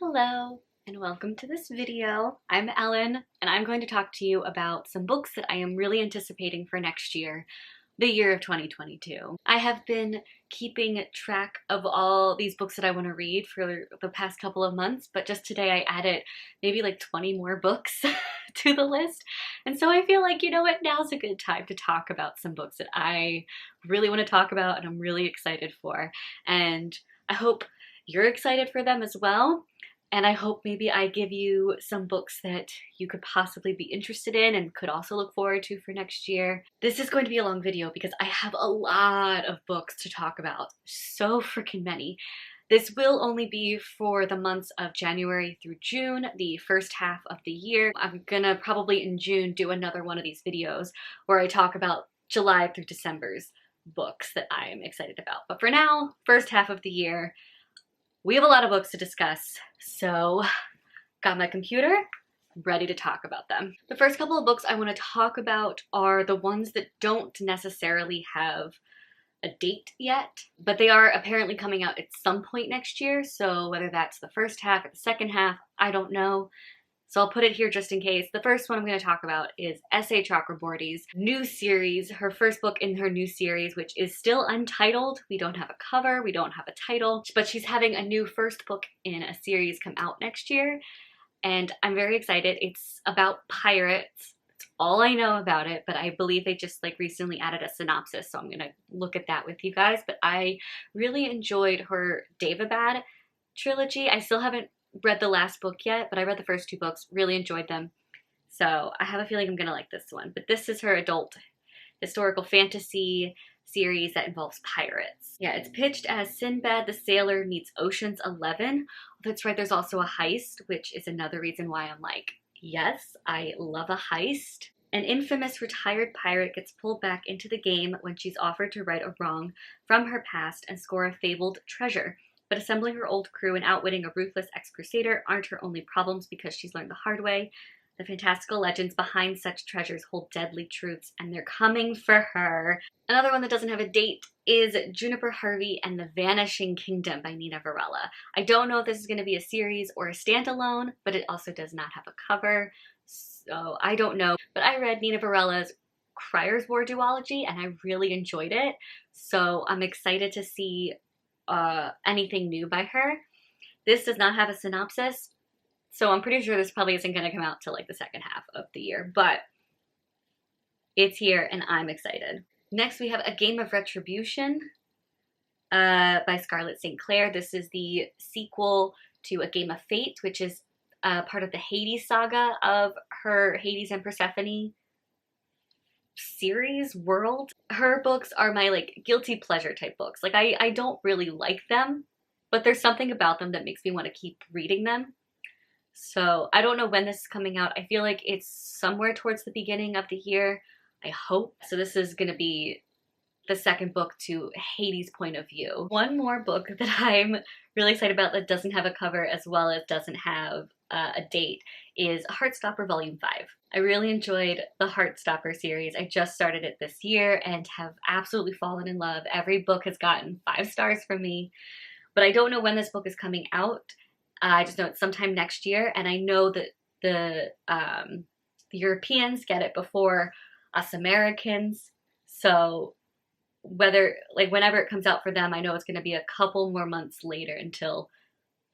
Hello and welcome to this video. I'm Ellen and I'm going to talk to you about some books that I am really anticipating for next year, the year of 2022. I have been keeping track of all these books that I want to read for the past couple of months, but just today I added maybe like 20 more books to the list. And so I feel like, you know what, now's a good time to talk about some books that I really want to talk about and I'm really excited for. And I hope you're excited for them as well. And I hope maybe I give you some books that you could possibly be interested in and could also look forward to for next year. This is going to be a long video because I have a lot of books to talk about. So freaking many. This will only be for the months of January through June, the first half of the year. I'm gonna probably in June do another one of these videos where I talk about July through December's books that I'm excited about. But for now, first half of the year, we have a lot of books to discuss, so got my computer, ready to talk about them. The first couple of books I want to talk about are the ones that don't necessarily have a date yet, but they are apparently coming out at some point next year, so whether that's the first half or the second half, I don't know. So I'll put it here just in case. The first one I'm going to talk about is S.A. Chakraborty's new series, her first book in her new series, which is still untitled. We don't have a cover, we don't have a title, but she's having a new first book in a series come out next year, and I'm very excited. It's about pirates. That's all I know about it, but I believe they just like recently added a synopsis, so I'm going to look at that with you guys. But I really enjoyed her Daevabad trilogy. I still haven't read the last book yet, but I read the first two books, really enjoyed them. So I have a feeling I'm gonna like this one. But this is her adult historical fantasy series that involves pirates. Yeah, it's pitched as Sinbad the Sailor meets Ocean's 11. That's right, there's also a heist, which is another reason why I'm like, yes, I love a heist. An infamous retired pirate gets pulled back into the game when she's offered to right a wrong from her past and score a fabled treasure. But assembling her old crew and outwitting a ruthless ex-crusader aren't her only problems because she's learned the hard way. The fantastical legends behind such treasures hold deadly truths, and they're coming for her. Another one that doesn't have a date is Juniper Harvey and the Vanishing Kingdom by Nina Varela. I don't know if this is going to be a series or a standalone, but it also does not have a cover, so I don't know. But I read Nina Varela's Crier's War duology, and I really enjoyed it, so I'm excited to see anything new by her. This does not have a synopsis, so I'm pretty sure this probably isn't going to come out till like the second half of the year, but it's here and I'm excited. Next we have A Game of Retribution by Scarlett St. Clair. This is the sequel to A Game of Fate, which is part of the Hades saga of her Hades and Persephone series world. Her books are my like guilty pleasure type books. Like I don't really like them, but there's something about them that makes me want to keep reading them. So I don't know when this is coming out. I feel like it's somewhere towards the beginning of the year, I hope. So this is going to be the second book to Hades' point of view. One more book that I'm really excited about that doesn't have a cover as well as doesn't have a date is Heartstopper Volume 5. I really enjoyed the Heartstopper series. I just started it this year and have absolutely fallen in love. Every book has gotten 5 stars from me, but I don't know when this book is coming out. I just know it's sometime next year, and I know that the Europeans get it before us Americans, so whenever it comes out for them, I know it's going to be a couple more months later until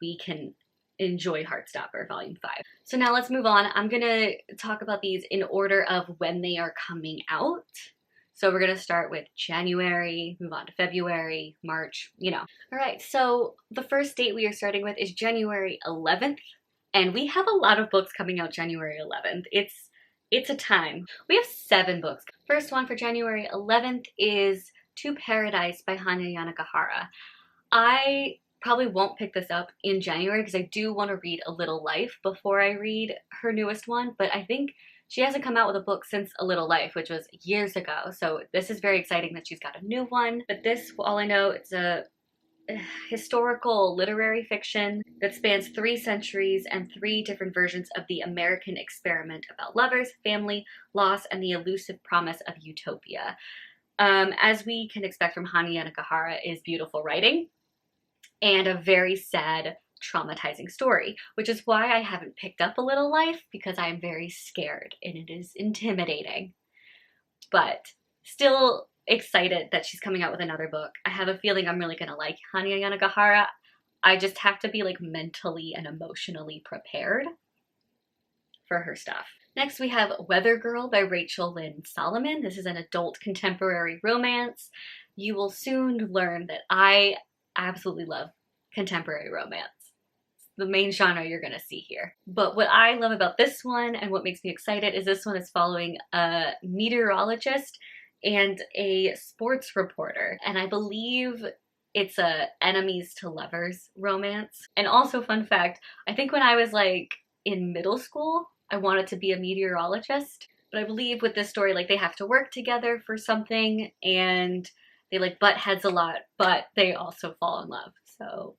we can enjoy Heartstopper Volume 5. So now let's move on. I'm going to talk about these in order of when they are coming out. So we're going to start with January, move on to February, March, you know. All right, so the first date we are starting with is January 11th, and we have a lot of books coming out January 11th. It's a time. We have 7 books. First one for January 11th is To Paradise by Hanya Yanagihara. I probably won't pick this up in January because I do want to read A Little Life before I read her newest one, but I think she hasn't come out with a book since A Little Life, which was years ago, so this is very exciting that she's got a new one. But this, all I know, it's a historical literary fiction that spans 3 centuries and 3 different versions of the American experiment about lovers, family, loss, and the elusive promise of utopia. As we can expect from Hanya Yanagihara, is beautiful writing and a very sad traumatizing story, which is why I haven't picked up A Little Life, because I am very scared and it is intimidating. But still excited that she's coming out with another book. I have a feeling I'm really gonna like Hanya Yanagihara. I just have to be like mentally and emotionally prepared for her stuff. Next we have Weather Girl by Rachel Lynn Solomon. This is an adult contemporary romance. You will soon learn that I absolutely love contemporary romance. It's the main genre you're gonna see here. But what I love about this one and what makes me excited is this one is following a meteorologist and a sports reporter. And I believe it's a enemies to lovers romance. And also, fun fact, I think when I was like in middle school, I wanted to be a meteorologist. But I believe with this story, like they have to work together for something and they like butt heads a lot, but they also fall in love. So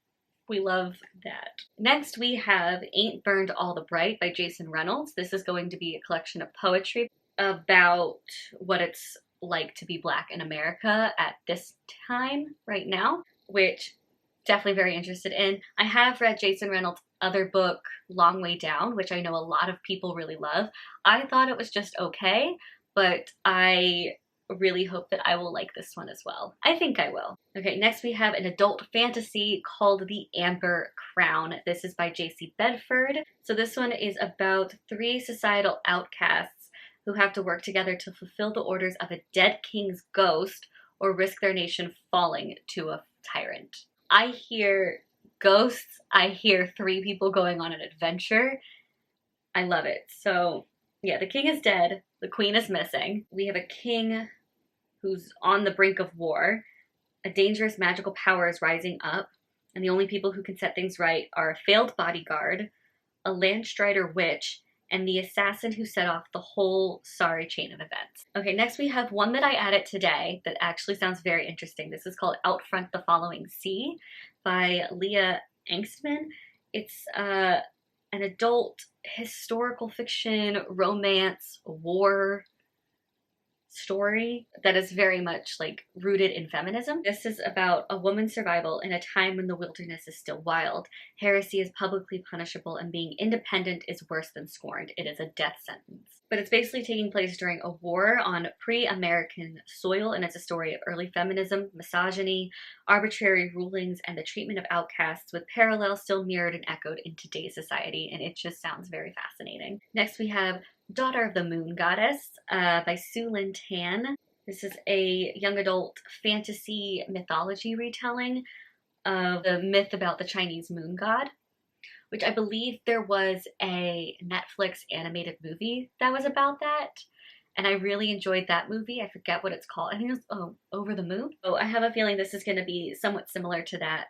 we love that. Next we have Ain't Burned All the Bright by Jason Reynolds. This is going to be a collection of poetry about what it's like to be Black in America at this time right now, which definitely very interested in. I have read Jason Reynolds' other book, Long Way Down, which I know a lot of people really love. I thought it was just okay, but I really hope that I will like this one as well. I think I will. Okay, next we have an adult fantasy called The Amber Crown. This is by J.C. Bedford. So this one is about 3 societal outcasts who have to work together to fulfill the orders of a dead king's ghost or risk their nation falling to a tyrant. I hear ghosts, I hear 3 people going on an adventure. I love it. So yeah, the king is dead, the queen is missing. We have a king who's on the brink of war. A dangerous magical power is rising up, and the only people who can set things right are a failed bodyguard, a Landstrider witch, and the assassin who set off the whole sorry chain of events. Okay, next we have one that I added today that actually sounds very interesting. This is called Outfront the Following Sea by Leah Angstman. It's an adult historical fiction, romance, war story that is very much like rooted in feminism. This is about a woman's survival in a time when the wilderness is still wild. Heresy is publicly punishable and being independent is worse than scorned. It is a death sentence. But it's basically taking place during a war on pre-American soil, and it's a story of early feminism, misogyny, arbitrary rulings, and the treatment of outcasts, with parallels still mirrored and echoed in today's society, and it just sounds very fascinating. Next we have Daughter of the Moon Goddess by Sue Lynn Tan. This is a young adult fantasy mythology retelling of the myth about the Chinese moon god, which I believe there was a Netflix animated movie that was about that, and I really enjoyed that movie. I forget what it's called. I think it was Over the Moon. So I have a feeling this is going to be somewhat similar to that.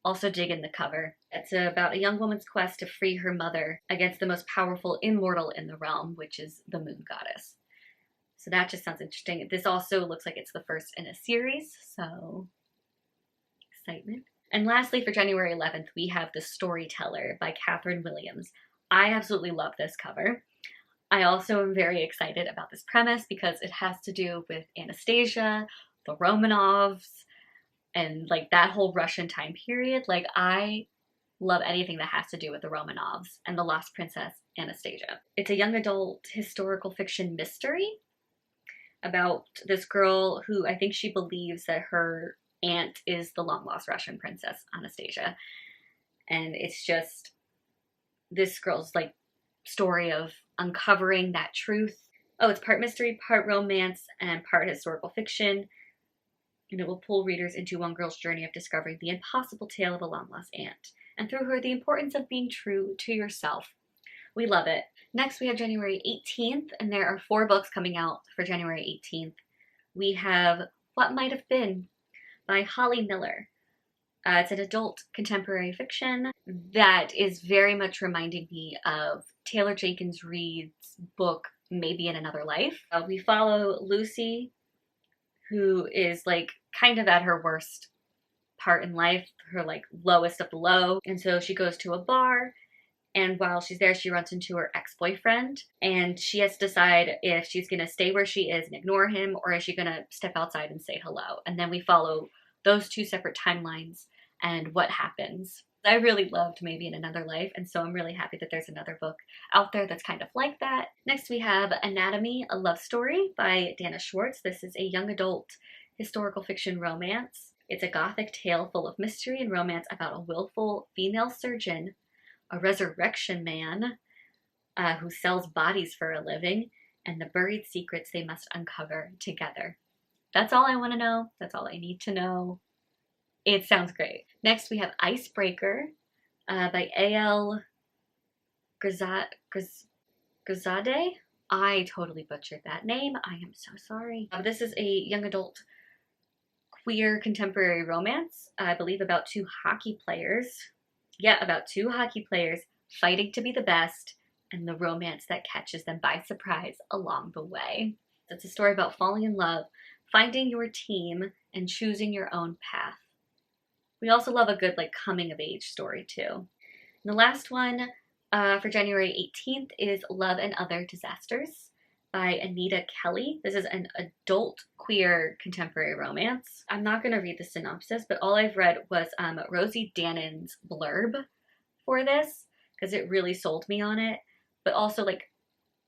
Also dig in the cover. It's about a young woman's quest to free her mother against the most powerful immortal in the realm, which is the moon goddess. So that just sounds interesting. This also looks like it's the first in a series, so excitement. And lastly, for January 11th, we have The Storyteller by Catherine Williams. I absolutely love this cover. I also am very excited about this premise because it has to do with Anastasia, the Romanovs, and like that whole Russian time period. Like I love anything that has to do with the Romanovs and the Lost Princess Anastasia. It's a young adult historical fiction mystery about this girl who I think she believes that her aunt is the long lost Russian princess Anastasia. And it's just this girl's like story of uncovering that truth. Oh, it's part mystery, part romance, and part historical fiction. And it will pull readers into one girl's journey of discovering the impossible tale of a long-lost aunt, and through her, the importance of being true to yourself. We love it. Next, we have January 18th, and there are 4 books coming out for January 18th. We have What Might Have Been by Holly Miller. It's an adult contemporary fiction that is very much reminding me of Taylor Jenkins Reid's book, Maybe in Another Life. We follow Lucy, who is like kind of at her worst part in life, her like lowest of the low. And so she goes to a bar, and while she's there, she runs into her ex-boyfriend, and she has to decide if she's gonna stay where she is and ignore him, or is she gonna step outside and say hello. And then we follow those 2 separate timelines and what happens I really loved Maybe in Another Life, and so I'm really happy that there's another book out there that's kind of like that. Next we have Anatomy, a Love Story by Dana Schwartz. This is a young adult historical fiction romance. It's a gothic tale full of mystery and romance about a willful female surgeon, a resurrection man who sells bodies for a living, and the buried secrets they must uncover together. That's all I want to know. That's all I need to know. It sounds great. Next, we have Icebreaker by A.L. Grzadeh. I totally butchered that name. I am so sorry. This is a young adult queer contemporary romance, I believe about two hockey players. Yeah, about two hockey players fighting to be the best, and the romance that catches them by surprise along the way. It's a story about falling in love, finding your team, and choosing your own path. We also love a good coming of age story too. And the last one for January 18th is Love and Other Disasters by Anita Kelly. This is an adult queer contemporary romance. I'm not going to read the synopsis, but all I've read was Rosie Dannon's blurb for this because it really sold me on it. But also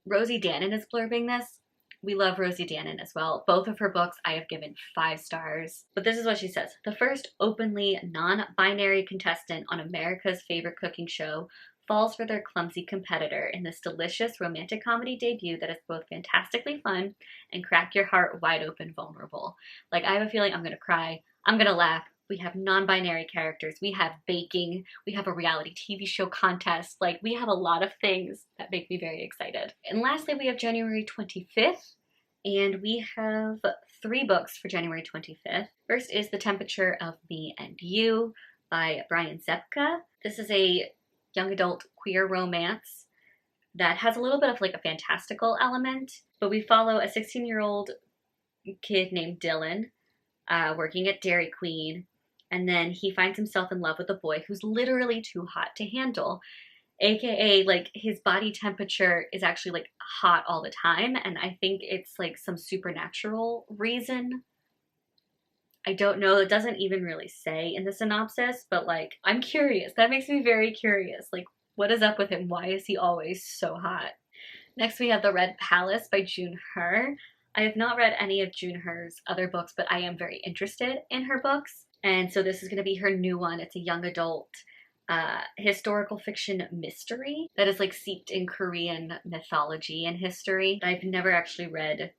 Rosie Dannon is blurbing this. We love Rosie Dannon as well. Both of her books I have given 5 stars. But this is what she says. The first openly non-binary contestant on America's favorite cooking show falls for their clumsy competitor in this delicious romantic comedy debut that is both fantastically fun and crack your heart wide open vulnerable. I have a feeling I'm gonna cry. I'm gonna laugh. We have non-binary characters. We have baking. We have a reality TV show contest. We have a lot of things that make me very excited. And lastly, we have January 25th. And we have 3 books for January 25th. First is The Temperature of Me and You by Brian Zepka. This is a young adult queer romance that has a little bit of a fantastical element, but we follow a 16-year-old kid named Dylan working at Dairy Queen, and then he finds himself in love with a boy who's literally too hot to handle. AKA his body temperature is actually hot all the time, and I think it's some supernatural reason. I don't know, it doesn't even really say in the synopsis, but I'm curious. That makes me very curious. What is up with him? Why is he always so hot? Next we have The Red Palace by June Her. I have not read any of June Her's other books, but I am very interested in her books. And so this is going to be her new one. It's a young adult historical fiction mystery that is seeped in Korean mythology and history. I've never actually read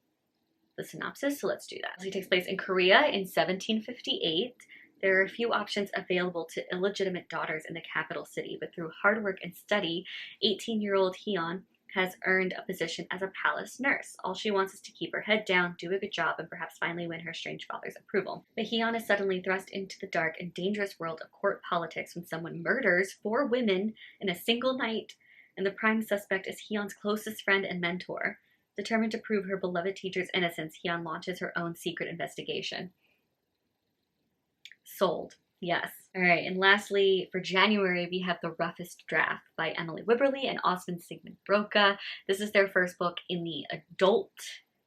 the synopsis, so let's do that. It takes place in Korea in 1758. There are a few options available to illegitimate daughters in the capital city, but through hard work and study, 18-year-old Hyun has earned a position as a palace nurse. All she wants is to keep her head down, do a good job, and perhaps finally win her strange father's approval. But Hyun is suddenly thrust into the dark and dangerous world of court politics when someone murders 4 women in a single night, and the prime suspect is Hyun's closest friend and mentor. Determined to prove her beloved teacher's innocence, Hyun launches her own secret investigation. Sold. Yes. All right, and lastly, for January, we have The Roughest Draft by Emily Wibberley and Osman Sigmund Broca. This is their first book in the adult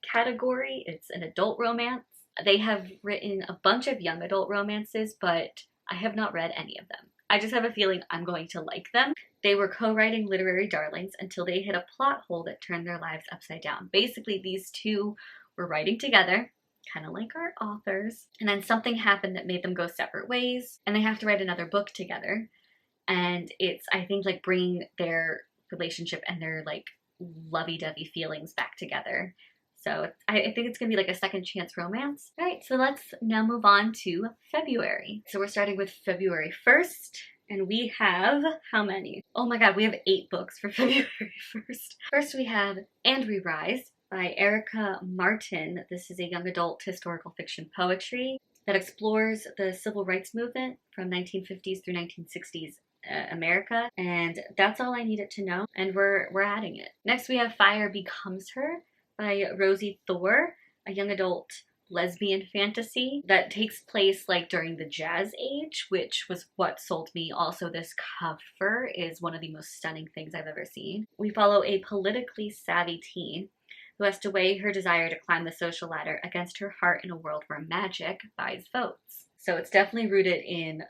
category. It's an adult romance. They have written a bunch of young adult romances, but I have not read any of them. I just have a feeling I'm going to like them. They were co-writing literary darlings until they hit a plot hole that turned their lives upside down. Basically, these two were writing together, kind of like our authors, and then something happened that made them go separate ways, and they have to write another book together. And it's, I think, bringing their relationship and their lovey-dovey feelings back together. So I think it's gonna be a second chance romance. All right, so let's now move on to February. So we're starting with February 1st, and we have, how many? Oh my god, we have 8 books for February 1st. First we have And We Rise by Erica Martin. This is a young adult historical fiction poetry that explores the civil rights movement from 1950s through 1960s America, and that's all I needed to know, and we're adding it. Next we have Fire Becomes Her by Rosie Thor, a young adult lesbian fantasy that takes place during the Jazz Age, which was what sold me. Also, this cover is one of the most stunning things I've ever seen. We follow a politically savvy teen who has to weigh her desire to climb the social ladder against her heart in a world where magic buys votes. So it's definitely rooted in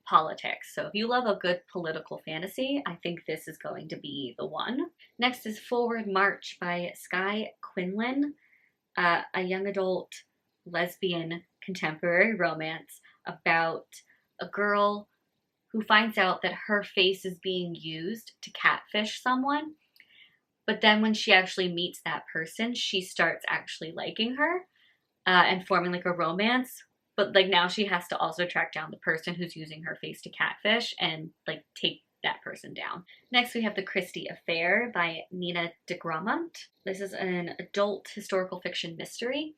politics. So if you love a good political fantasy, I think this is going to be the one. Next is Forward March by Skye Quinlan, a young adult lesbian contemporary romance about a girl who finds out that her face is being used to catfish someone. But then when she actually meets that person, she starts actually liking her and forming like a romance. But like now she has to also track down the person who's using her face to catfish and like take that person down. Next we have The Christie Affair by Nina de Gramont. This is an adult historical fiction mystery,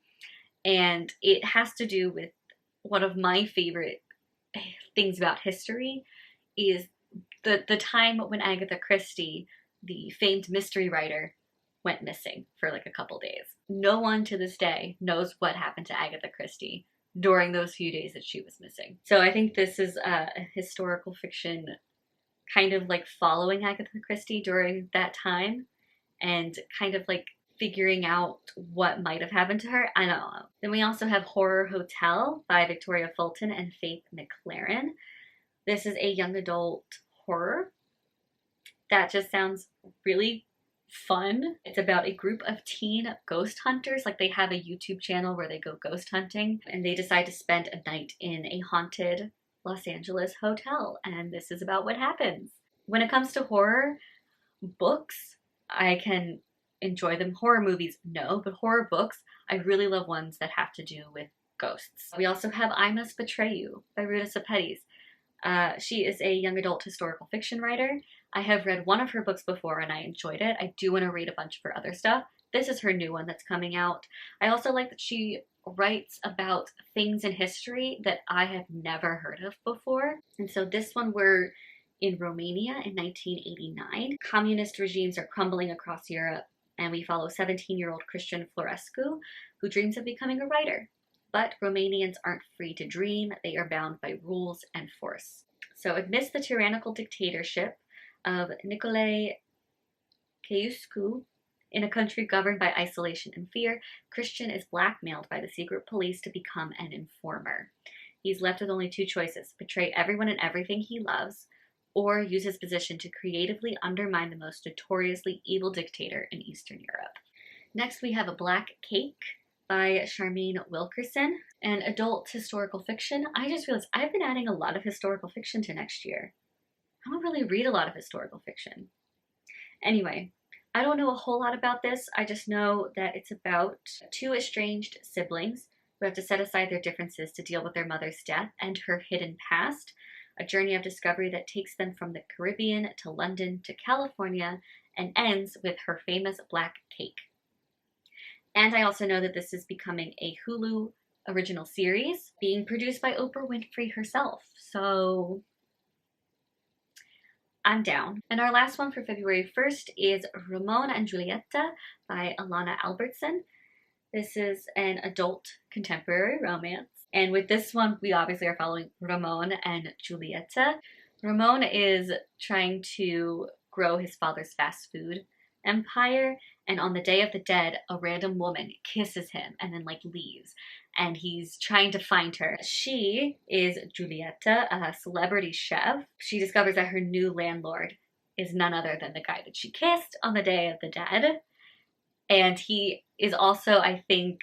and it has to do with one of my favorite things about history is the time when Agatha Christie, the famed mystery writer, went missing for like a couple days. No one to this day knows what happened to Agatha Christie during those few days that she was missing. So I think this is a historical fiction kind of like following Agatha Christie during that time and kind of like figuring out what might have happened to her. I don't know. Then we also have Horror Hotel by Victoria Fulton and Faith McLaren. This is a young adult horror that just sounds really fun. It's about a group of teen ghost hunters. Like they have a YouTube channel where they go ghost hunting and they decide to spend a night in a haunted Los Angeles hotel. And this is about what happens. When it comes to horror books, I can enjoy them. Horror movies, no, but horror books, I really love ones that have to do with ghosts. We also have I Must Betray You by Ruta Sepetys. She is a young adult historical fiction writer. I have read one of her books before and I enjoyed it. I do want to read a bunch of her other stuff. This is her new one that's coming out. I also like that she writes about things in history that I have never heard of before. And so this one, we're in Romania in 1989. Communist regimes are crumbling across Europe, and we follow 17-year-old Christian Florescu, who dreams of becoming a writer. But Romanians aren't free to dream. They are bound by rules and force. So amidst the tyrannical dictatorship of Nicolae Ceausescu, in a country governed by isolation and fear, Christian is blackmailed by the secret police to become an informer. He's left with only two choices: betray everyone and everything he loves, or use his position to creatively undermine the most notoriously evil dictator in Eastern Europe. Next, we have A Black Cake by Charmaine Wilkerson, an adult historical fiction. I just realized I've been adding a lot of historical fiction to next year. I don't really read a lot of historical fiction. Anyway, I don't know a whole lot about this. I just know that it's about two estranged siblings who have to set aside their differences to deal with their mother's death and her hidden past, a journey of discovery that takes them from the Caribbean to London to California and ends with her famous black cake. And I also know that this is becoming a Hulu original series being produced by Oprah Winfrey herself. So I'm down. And our last one for February 1st is Ramon and Giulietta by Alana Albertson. This is an adult contemporary romance. And with this one, we obviously are following Ramon and Giulietta. Ramon is trying to grow his father's fast food empire, and on the Day of the Dead, a random woman kisses him and then like leaves, and he's trying to find her. She is Giulietta, a celebrity chef. She discovers that her new landlord is none other than the guy that she kissed on the Day of the Dead, and he is also, I think,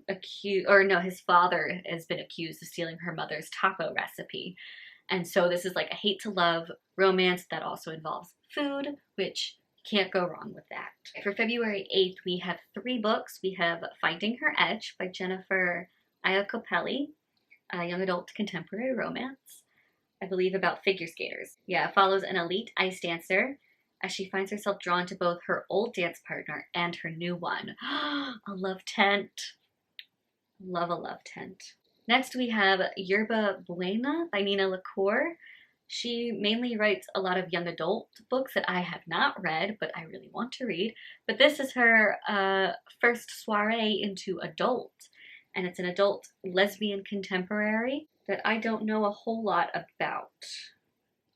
accused, or no, his father has been accused of stealing her mother's taco recipe. And so this is like a hate to love romance that also involves food, which can't go wrong with that. For February 8th, we have 3 books. We have Finding Her Edge by Jennifer Iacopelli, a young adult contemporary romance, I believe about figure skaters. Yeah, it follows an elite ice dancer as she finds herself drawn to both her old dance partner and her new one. A love tent. Love a love tent. Next we have Yerba Buena by Nina LaCour. She mainly writes a lot of young adult books that I have not read, but I really want to read. But this is her first soiree into adult, and it's an adult lesbian contemporary that I don't know a whole lot about.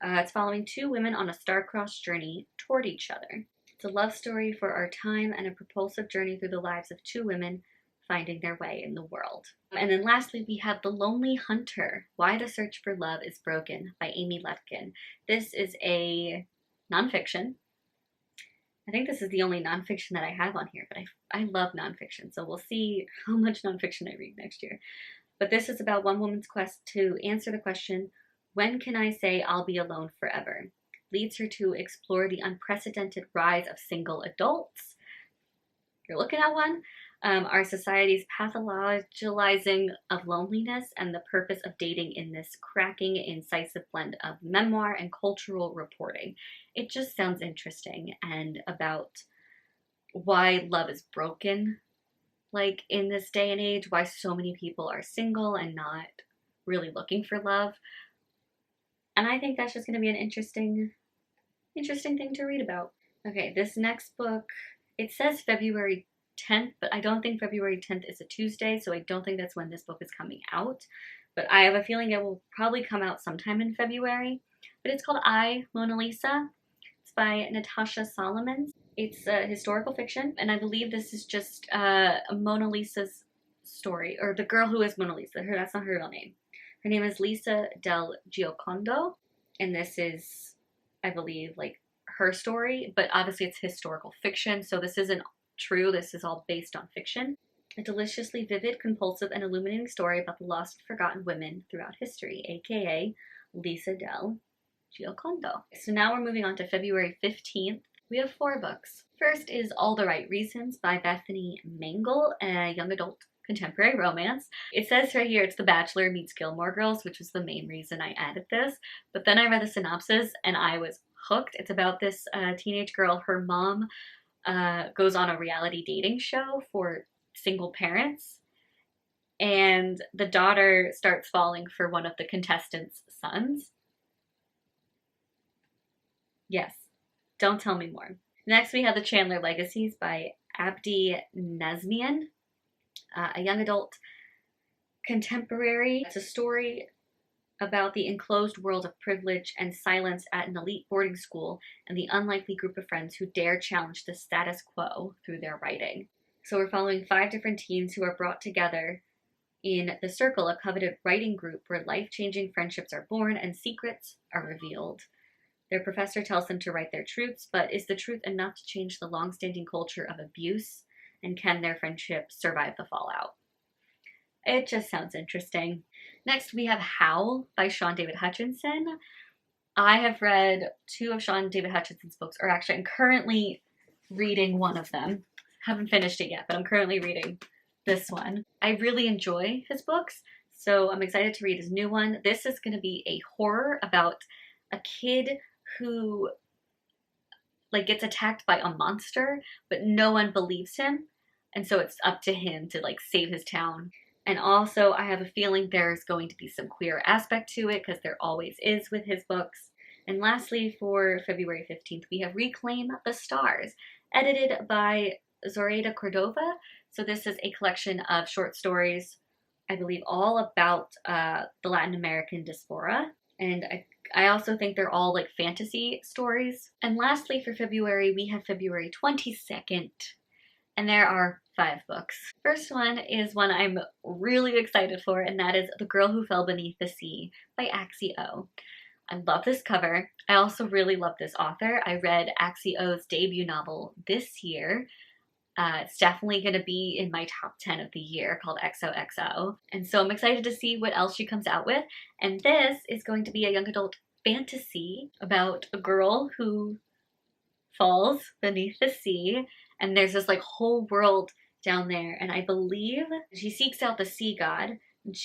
It's following 2 women on a star-crossed journey toward each other. It's a love story for our time and a propulsive journey through the lives of 2 women finding their way in the world. And then lastly, we have The Lonely Hunter, Why the Search for Love is Broken by Amy Letkin. This is a nonfiction. I think this is the only nonfiction that I have on here, but I love nonfiction, so we'll see how much nonfiction I read next year. But this is about one woman's quest to answer the question, when can I say I'll be alone forever? Leads her to explore the unprecedented rise of single adults. You're looking at one. Our society's pathologizing of loneliness and the purpose of dating in this cracking, incisive blend of memoir and cultural reporting. It just sounds interesting, and about why love is broken, like in this day and age, why so many people are single and not really looking for love. And I think that's just going to be an interesting thing to read about. Okay, this next book, it says February 10th, but I don't think February 10th is a Tuesday, so I don't think that's when this book is coming out. But I have a feeling it will probably come out sometime in February. But it's called I, Mona Lisa. It's by Natasha Solomons. It's a historical fiction, and I believe this is just Mona Lisa's story, or the girl who is Mona Lisa. That's not her real name. Her name is Lisa del Giocondo, and this is, I believe, like her story, but obviously it's historical fiction, so this isn't true. This is all based on fiction. A deliciously vivid, compulsive, and illuminating story about the lost and forgotten women throughout history, aka Lisa del Giocondo. So now we're moving on to February 15th. We have 4 books. First is All the Right Reasons by Bethany Mangle, a young adult contemporary romance. It says right here it's The Bachelor meets Gilmore Girls, which was the main reason I added this. But then I read the synopsis and I was hooked. It's about this teenage girl. Her mom goes on a reality dating show for single parents, and the daughter starts falling for one of the contestants' sons. Yes, don't tell me more. Next we have The Chandler Legacies by Abdi Nazmian, a young adult contemporary. It's a story about the enclosed world of privilege and silence at an elite boarding school and the unlikely group of friends who dare challenge the status quo through their writing. So we're following 5 different teens who are brought together in The Circle, a coveted writing group where life-changing friendships are born and secrets are revealed. Their professor tells them to write their truths, but is the truth enough to change the long-standing culture of abuse? And can their friendship survive the fallout? It just sounds interesting. Next, we have Howl by Sean David Hutchinson. I have read 2 of Sean David Hutchinson's books, or actually I'm currently reading one of them. Haven't finished it yet, but I'm currently reading this one. I really enjoy his books, so I'm excited to read his new one. This is going to be a horror about a kid who gets attacked by a monster, but no one believes him, and so it's up to him to save his town. And also, I have a feeling there's going to be some queer aspect to it, because there always is with his books. And lastly, for February 15th, we have Reclaim the Stars, edited by Zoraida Cordova. So this is a collection of short stories, I believe all about the Latin American diaspora. And I also think they're all fantasy stories. And lastly, for February, we have February 22nd. And there are 5 books. First one is one I'm really excited for, and that is The Girl Who Fell Beneath the Sea by Axie O. I love this cover. I also really love this author. I read Axie O's debut novel this year. It's definitely going to be in my top 10 of the year, called XOXO. And so I'm excited to see what else she comes out with. And this is going to be a young adult fantasy about a girl who falls beneath the sea, and there's this whole world down there, and I believe she seeks out the sea god, and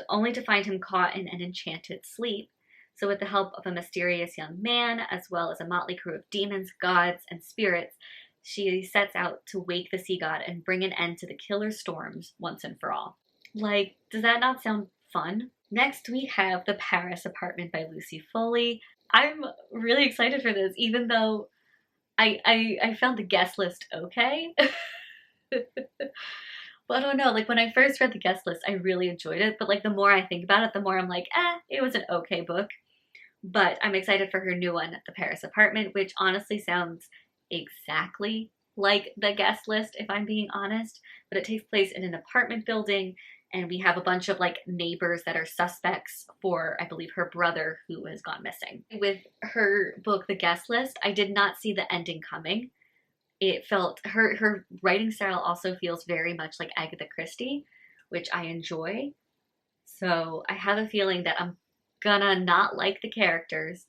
only to find him caught in an enchanted sleep. So with the help of a mysterious young man, as well as a motley crew of demons, gods, and spirits, she sets out to wake the sea god and bring an end to the killer storms once and for all. Does that not sound fun? Next, we have The Paris Apartment by Lucy Foley. I'm really excited for this, even though I found the guest list okay. But I don't know, when I first read the guest list, I really enjoyed it, but the more I think about it, the more I'm it was an okay book. But I'm excited for her new one, The Paris Apartment, which honestly sounds exactly like The Guest List, if I'm being honest, but it takes place in an apartment building, and we have a bunch of like neighbors that are suspects for, I believe, her brother who has gone missing. With her book, The Guest List, I did not see the ending coming. It felt, her writing style also feels very much like Agatha Christie, which I enjoy. So I have a feeling that I'm gonna not like the characters,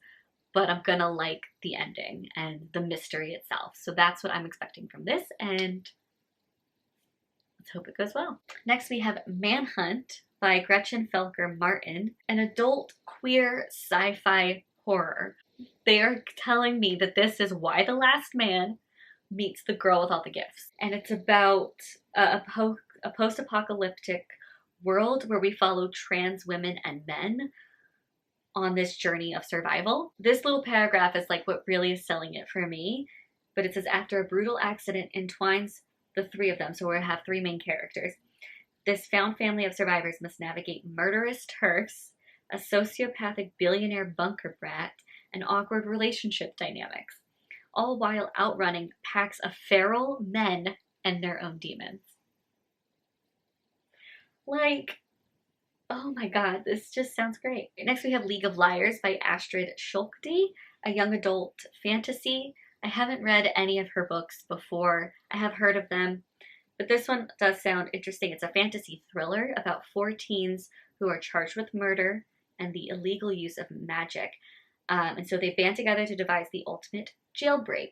but I'm gonna like the ending and the mystery itself. So that's what I'm expecting from this, and let's hope it goes well. Next we have Manhunt by Gretchen Felker Martin, an adult queer sci-fi horror. They are telling me that this is Y the Last Man meets The Girl with All the Gifts. And it's about a post-apocalyptic world where we follow trans women and men on this journey of survival. This little paragraph is like what really is selling it for me, but it says, after a brutal accident entwines the three of them, so we have three main characters, this found family of survivors must navigate murderous turfs, a sociopathic billionaire bunker brat, and awkward relationship dynamics, all while outrunning packs of feral men and their own demons. Like, oh my god, this just sounds great. Next we have League of Liars by Astrid Schulkdy, a young adult fantasy. I haven't read any of her books before. I have heard of them, but this one does sound interesting. It's a fantasy thriller about 4 teens who are charged with murder and the illegal use of magic. And so they band together to devise the ultimate jailbreak.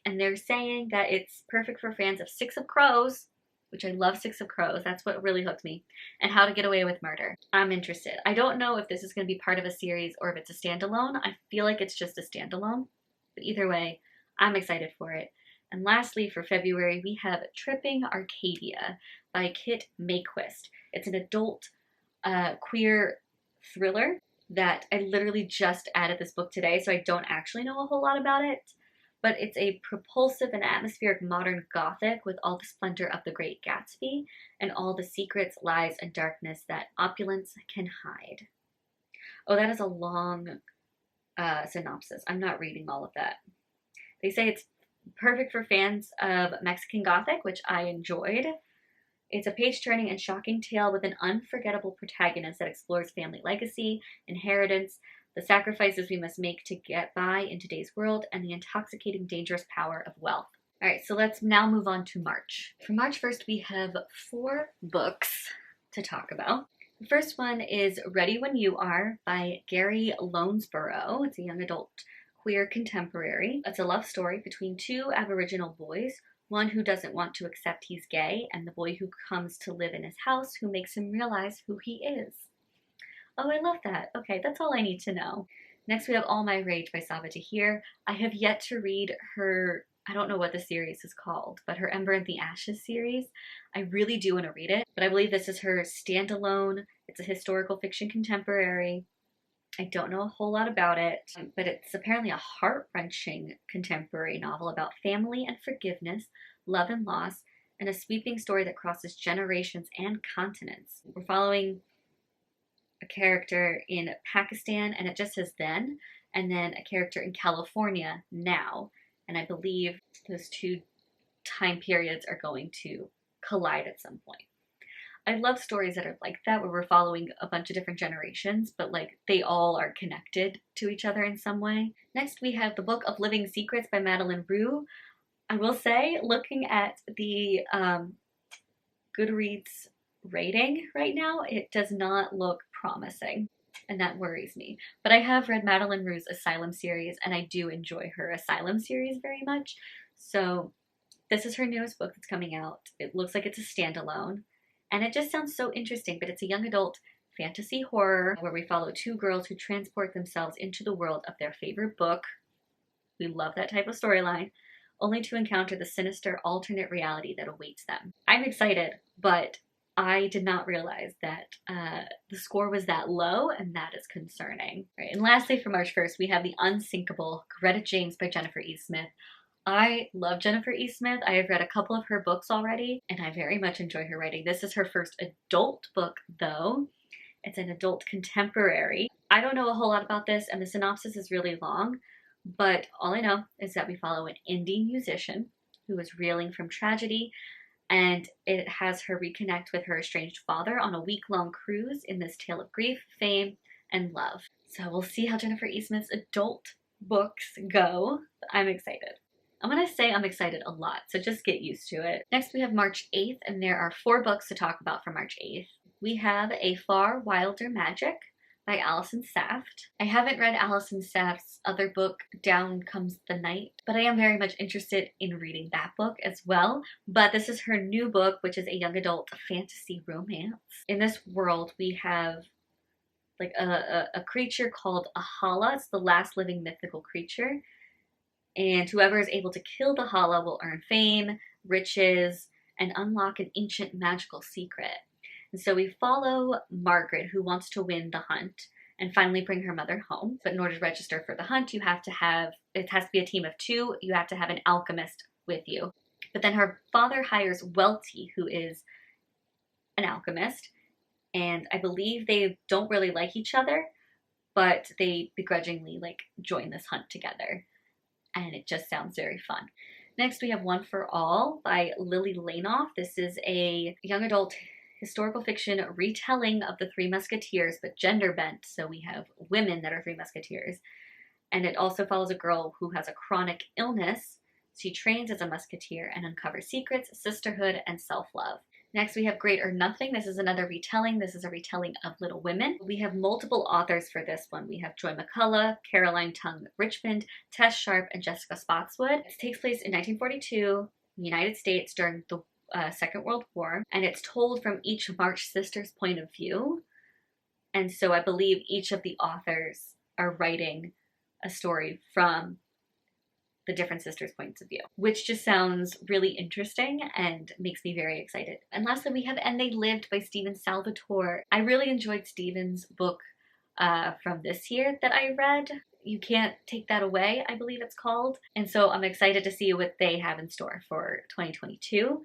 And they're saying that it's perfect for fans of Six of Crows, which I love Six of Crows. That's what really hooked me. And How to Get Away with Murder. I'm interested. I don't know if this is going to be part of a series or if it's a standalone. I feel like it's just a standalone. But either way, I'm excited for it. And lastly, for February, we have Tripping Arcadia by Kit Mayquist. It's an adult queer thriller that I literally just added this book today, so I don't actually know a whole lot about it. But it's a propulsive and atmospheric modern gothic with all the splendor of the Great Gatsby and all the secrets, lies, and darkness that opulence can hide. Oh, that is a long synopsis. I'm not reading all of that. They say it's perfect for fans of Mexican Gothic, which I enjoyed. It's a page-turning and shocking tale with an unforgettable protagonist that explores family legacy, inheritance, the sacrifices we must make to get by in today's world, and the intoxicating, dangerous power of wealth. All right, so let's now move on to March. For March 1st, we have 4 books to talk about. The first one is Ready When You Are by Gary Lonesborough. It's a young adult queer contemporary. It's a love story between 2 Aboriginal boys, one who doesn't want to accept he's gay, and the boy who comes to live in his house who makes him realize who he is. Oh, I love that. Okay, that's all I need to know. Next, we have All My Rage by Saba Tahir. I have yet to read her, I don't know what the series is called, but her Ember and the Ashes series. I really do want to read it, but I believe this is her standalone. It's a historical fiction contemporary. I don't know a whole lot about it, but it's apparently a heart-wrenching contemporary novel about family and forgiveness, love and loss, and a sweeping story that crosses generations and continents. We're following a character in Pakistan, and it just says then, and then a character in California now. And I believe those 2 time periods are going to collide at some point. I love stories that are like that, where we're following a bunch of different generations, but like they all are connected to each other in some way. Next, we have The Book of Living Secrets by Madeleine Roux. I will say, looking at the Goodreads rating right now, it does not look promising, and that worries me. But I have read Madeleine Roux's Asylum series, and I do enjoy her Asylum series very much. So this is her newest book that's coming out. It looks like it's a standalone. And it just sounds so interesting, but it's a young adult fantasy horror where we follow 2 girls who transport themselves into the world of their favorite book. We love that type of storyline, only to encounter the sinister alternate reality that awaits them. I'm excited, but I did not realize that the score was that low, and that is concerning. Right, and lastly, for March 1st, we have The Unsinkable, Greta James by Jennifer E. Smith. I love Jennifer E. Smith. I have read a couple of her books already, and I very much enjoy her writing. This is her first adult book, though. It's an adult contemporary. I don't know a whole lot about this, and the synopsis is really long, but all I know is that we follow an indie musician who is reeling from tragedy, and it has her reconnect with her estranged father on a week-long cruise in this tale of grief, fame, and love. So we'll see how Jennifer E. Smith's adult books go. I'm excited. I'm gonna say I'm excited a lot, so just get used to it. Next we have March 8th, and there are 4 books to talk about for March 8th. We have A Far Wilder Magic by Allison Saft. I haven't read Allison Saft's other book, Down Comes the Night, but I am very much interested in reading that book as well. But this is her new book, which is a young adult fantasy romance. In this world, we have like a creature called a Hala. It's the last living mythical creature. And whoever is able to kill the Hala will earn fame, riches, and unlock an ancient magical secret. And so we follow Margaret, who wants to win the hunt and finally bring her mother home. But in order to register for the hunt, it has to be a team of 2. You have to have an alchemist with you. But then her father hires Welty, who is an alchemist. And I believe they don't really like each other, but they begrudgingly join this hunt together. And it just sounds very fun. Next, we have One for All by Lily Lainoff. This is a young adult historical fiction retelling of the Three Musketeers, but gender bent. So we have women that are Three Musketeers. And it also follows a girl who has a chronic illness. She trains as a musketeer and uncovers secrets, sisterhood, and self-love. Next, we have Great or Nothing. This is another retelling. This is a retelling of Little Women. We have multiple authors for this one. We have Joy McCullough, Caroline Tung Richmond, Tess Sharp, and Jessica Spotswood. It takes place in 1942 in the United States during the Second World War, and it's told from each March sister's point of view. And so I believe each of the authors are writing a story from the different sisters' points of view, which just sounds really interesting and makes me very excited. And lastly, we have And They Lived by Stephen Salvatore. I really enjoyed Stephen's book from this year that I read. You Can't Take That Away, I believe it's called. And so I'm excited to see what they have in store for 2022.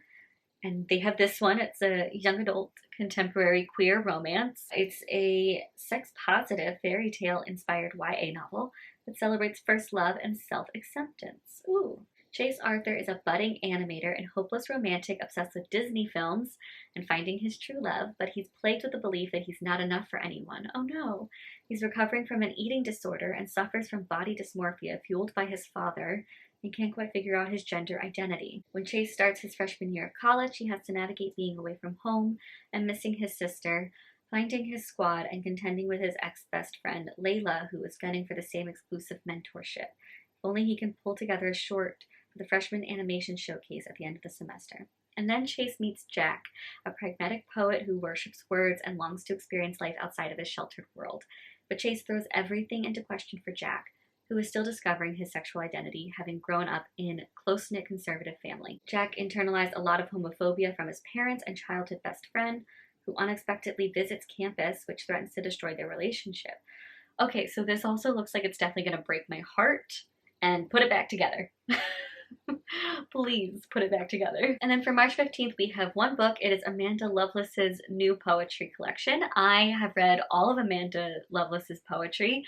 And they have this one. It's a young adult contemporary queer romance. It's a sex-positive fairy tale inspired YA novel that celebrates first love and self-acceptance. Ooh. Chase Arthur is a budding animator and hopeless romantic obsessed with Disney films and finding his true love, but he's plagued with the belief that he's not enough for anyone. Oh no. He's recovering from an eating disorder and suffers from body dysmorphia fueled by his father and can't quite figure out his gender identity. When Chase starts his freshman year of college, he has to navigate being away from home and missing his sister, finding his squad, and contending with his ex-best friend, Layla, who is gunning for the same exclusive mentorship. If only he can pull together a short for the freshman animation showcase at the end of the semester. And then Chase meets Jack, a pragmatic poet who worships words and longs to experience life outside of his sheltered world. But Chase throws everything into question for Jack, who is still discovering his sexual identity, having grown up in a close-knit conservative family. Jack internalized a lot of homophobia from his parents and childhood best friend, who unexpectedly visits campus, which threatens to destroy their relationship. Okay, so this also looks like it's definitely going to break my heart and put it back together. Please put it back together. And then for March 15th, we have one book. It is Amanda Lovelace's new poetry collection. I have read all of Amanda Lovelace's poetry,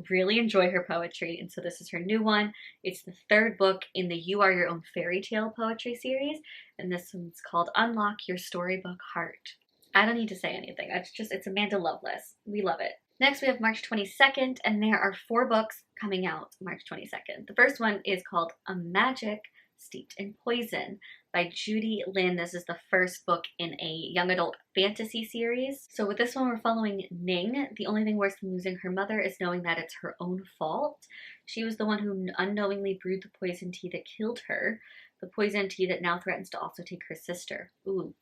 really enjoy her poetry, and so this is her new one. It's the 3rd book in the You Are Your Own Fairy Tale poetry series, and this one's called Unlock Your Storybook Heart. I don't need to say anything. It's Amanda Lovelace. We love it. Next, we have March 22nd, and there are 4 books coming out March 22nd. The first one is called A Magic Steeped in Poison by Judy Lin. This is the first book in a young adult fantasy series. So with this one, we're following Ning. The only thing worse than losing her mother is knowing that it's her own fault. She was the one who unknowingly brewed the poison tea that killed her, the poison tea that now threatens to also take her sister. Ooh.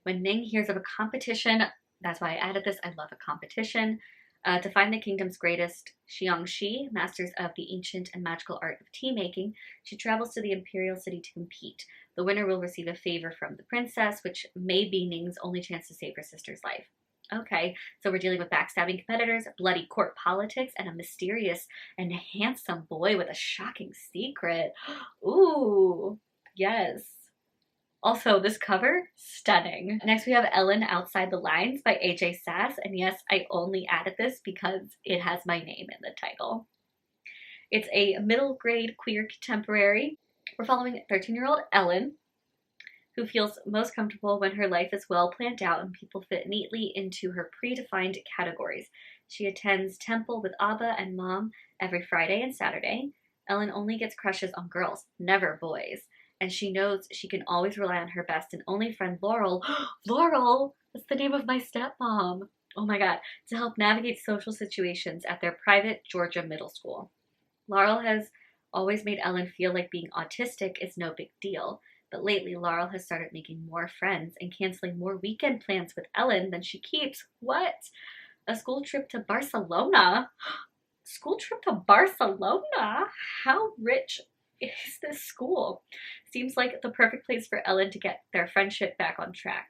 When Ning hears of a competition, that's why I added this, I love a competition, to find the kingdom's greatest Xiangxi, masters of the ancient and magical art of tea making, she travels to the imperial city to compete. The winner will receive a favor from the princess, which may be Ning's only chance to save her sister's life. Okay, so we're dealing with backstabbing competitors, bloody court politics, and a mysterious and handsome boy with a shocking secret. Ooh, yes. Also, this cover, stunning. Next, we have Ellen Outside the Lines by AJ Sass. And yes, I only added this because it has my name in the title. It's a middle grade queer contemporary. We're following 13-year-old Ellen, who feels most comfortable when her life is well planned out and people fit neatly into her predefined categories. She attends temple with Abba and Mom every Friday and Saturday. Ellen only gets crushes on girls, never boys. And she knows she can always rely on her best and only friend Laurel. Laurel! That's the name of my stepmom. Oh my god. To help navigate social situations at their private Georgia middle school. Laurel has always made Ellen feel like being autistic is no big deal. But lately, Laurel has started making more friends and canceling more weekend plans with Ellen than she keeps. What? A school trip to Barcelona? School trip to Barcelona? How rich is this school? Seems like the perfect place for Ellen to get their friendship back on track.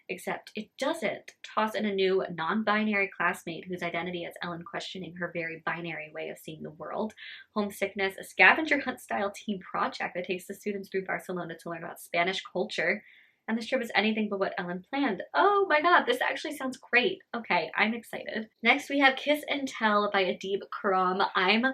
Except it doesn't. Toss in a new non-binary classmate whose identity has Ellen questioning her very binary way of seeing the world. Homesickness, a scavenger hunt style team project that takes the students through Barcelona to learn about Spanish culture. And this trip is anything but what Ellen planned. Oh my god, this actually sounds great. Okay, I'm excited. Next we have Kiss and Tell by Adib Khorram. I'm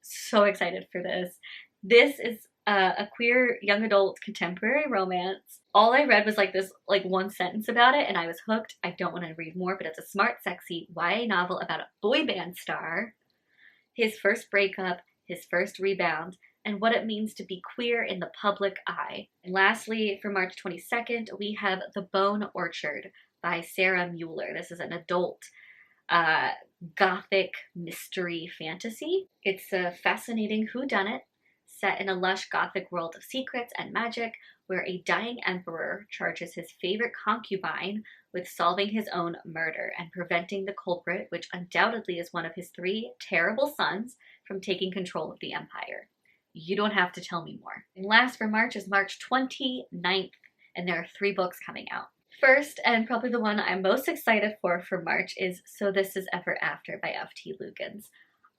so excited for this. This is a queer young adult contemporary romance. All I read was this one sentence about it and I was hooked. I don't want to read more, but it's a smart, sexy YA novel about a boy band star, his first breakup, his first rebound, and what it means to be queer in the public eye. And lastly, for March 22nd, we have The Bone Orchard by Sarah Mueller. This is an adult gothic mystery fantasy. It's a fascinating whodunit set in a lush gothic world of secrets and magic, where a dying emperor charges his favorite concubine with solving his own murder and preventing the culprit, which undoubtedly is one of his 3 terrible sons, from taking control of the empire. You don't have to tell me more. And last for March is March 29th, and there are 3 books coming out. First, and probably the one I'm most excited for March, is So This Is Ever After by F.T. Lukens.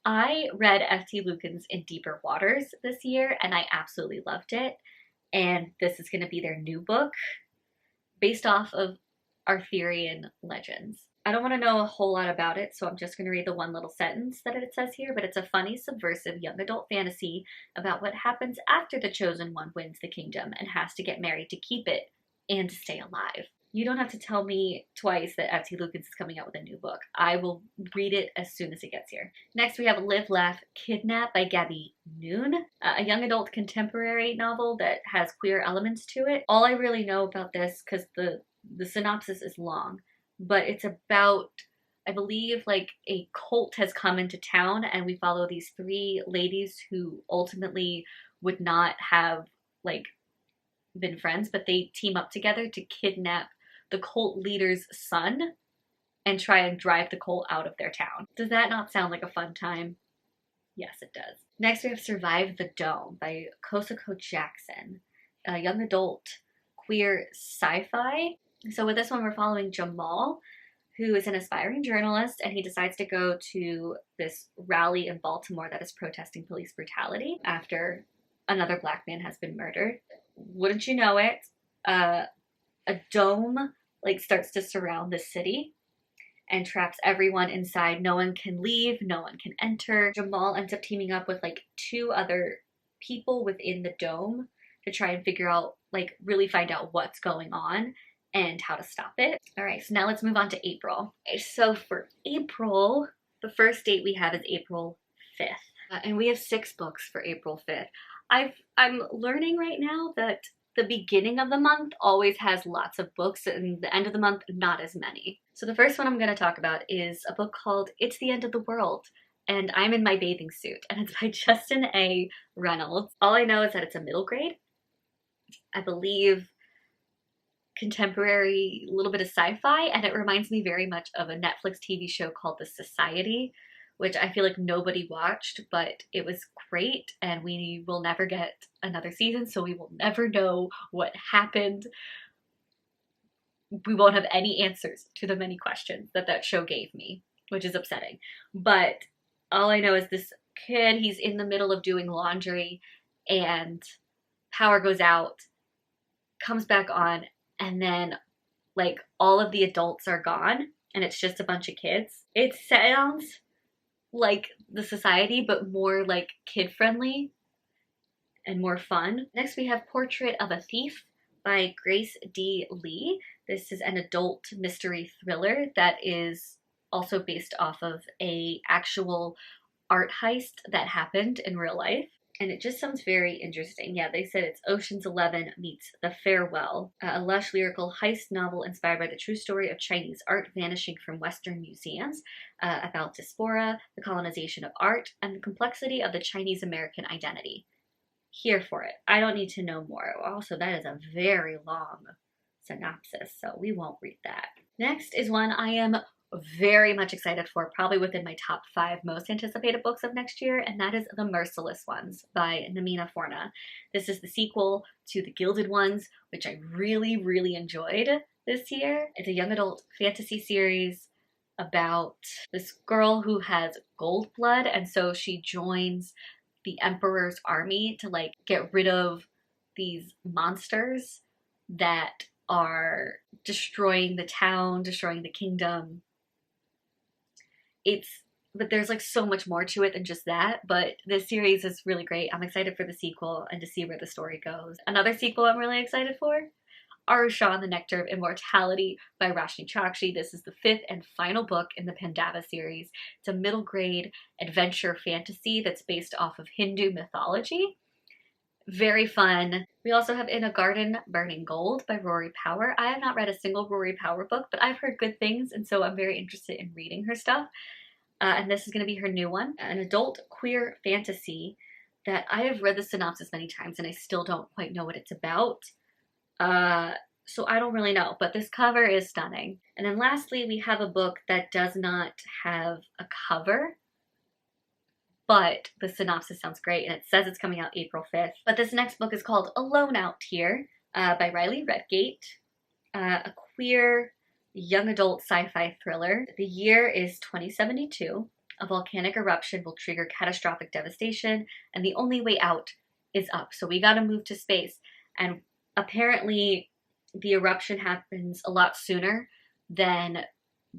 I read F.T. Lukens in Deeper Waters this year, and I absolutely loved it. And this is going to be their new book, based off of Arthurian legends. I don't want to know a whole lot about it, so I'm just going to read the one little sentence that it says here, but it's a funny, subversive, young adult fantasy about what happens after the chosen one wins the kingdom and has to get married to keep it and to stay alive. You don't have to tell me twice that F.T. Lukens is coming out with a new book. I will read it as soon as it gets here. Next, we have Live, Laugh, Kidnap by Gabby Noon, a young adult contemporary novel that has queer elements to it. All I really know about this, because the synopsis is long, but it's about, I believe, a cult has come into town, and we follow these 3 ladies who ultimately would not have, been friends, but they team up together to kidnap the cult leader's son and try and drive the cult out of their town. Does that not sound like a fun time? Yes, it does. Next, we have Survive the Dome by Kosako Jackson, a young adult queer sci-fi. So with this one, we're following Jamal, who is an aspiring journalist, and he decides to go to this rally in Baltimore that is protesting police brutality after another Black man has been murdered. Wouldn't you know it, a dome starts to surround the city and traps everyone inside. No one can leave, no one can enter. Jamal ends up teaming up with 2 other people within the dome to try and figure out, really find out what's going on and how to stop it. All right, so now let's move on to April. So for April, the first date we have is April 5th. And we have 6 books for April 5th. I'm learning right now that the beginning of the month always has lots of books, and the end of the month, not as many. So the first one I'm going to talk about is a book called It's the End of the World, and I'm in my bathing suit, and it's by Justin A. Reynolds. All I know is that it's a middle grade, I believe, contemporary, a little bit of sci-fi, and it reminds me very much of a Netflix TV show called The Society, which I feel like nobody watched, but it was great, and we will never get another season, so we will never know what happened. We won't have any answers to the many questions that show gave me, which is upsetting. But all I know is this kid, he's in the middle of doing laundry, and power goes out, comes back on, and then all of the adults are gone, and it's just a bunch of kids. It sounds like The Society, but more kid friendly, and more fun. Next we have Portrait of a Thief by Grace D. Lee. This is an adult mystery thriller that is also based off of a actual art heist that happened in real life. And it just sounds very interesting. Yeah, they said it's Ocean's 11 meets The Farewell, a lush lyrical heist novel inspired by the true story of Chinese art vanishing from Western museums, about diaspora, the colonization of art, and the complexity of the Chinese American identity. Here for it. I don't need to know more. Also, that is a very long synopsis, so we won't read that. Next is one I am very much excited for, probably within my top 5 most anticipated books of next year, and that is The Merciless Ones by Namina Forna. This is the sequel to The Gilded Ones, which I really enjoyed this year. It's a young adult fantasy series about this girl who has gold blood, and so she joins the Emperor's army to like get rid of these monsters that are destroying the town, destroying the kingdom. But there's like so much more to it than just that, but this series is really great. I'm excited for the sequel and to see where the story goes. Another sequel I'm really excited for, Arusha and the Nectar of Immortality by Rashni Chokshi. This is the 5th and final book in the Pandava series. It's a middle grade adventure fantasy that's based off of Hindu mythology. Very fun. We also have In a Garden Burning Gold by Rory Power. I have not read a single Rory Power book, but I've heard good things, and so I'm very interested in reading her stuff. And this is going to be her new one, an adult queer fantasy that I have read the synopsis many times and I still don't quite know what it's about. So I don't really know, but this cover is stunning. And then lastly, we have a book that does not have a cover, but the synopsis sounds great and it says it's coming out April 5th. But this next book is called Alone Out Here by Riley Redgate, a queer young adult sci-fi thriller. The year is 2072. A volcanic eruption will trigger catastrophic devastation, and the only way out is up. So we gotta move to space. And apparently the eruption happens a lot sooner than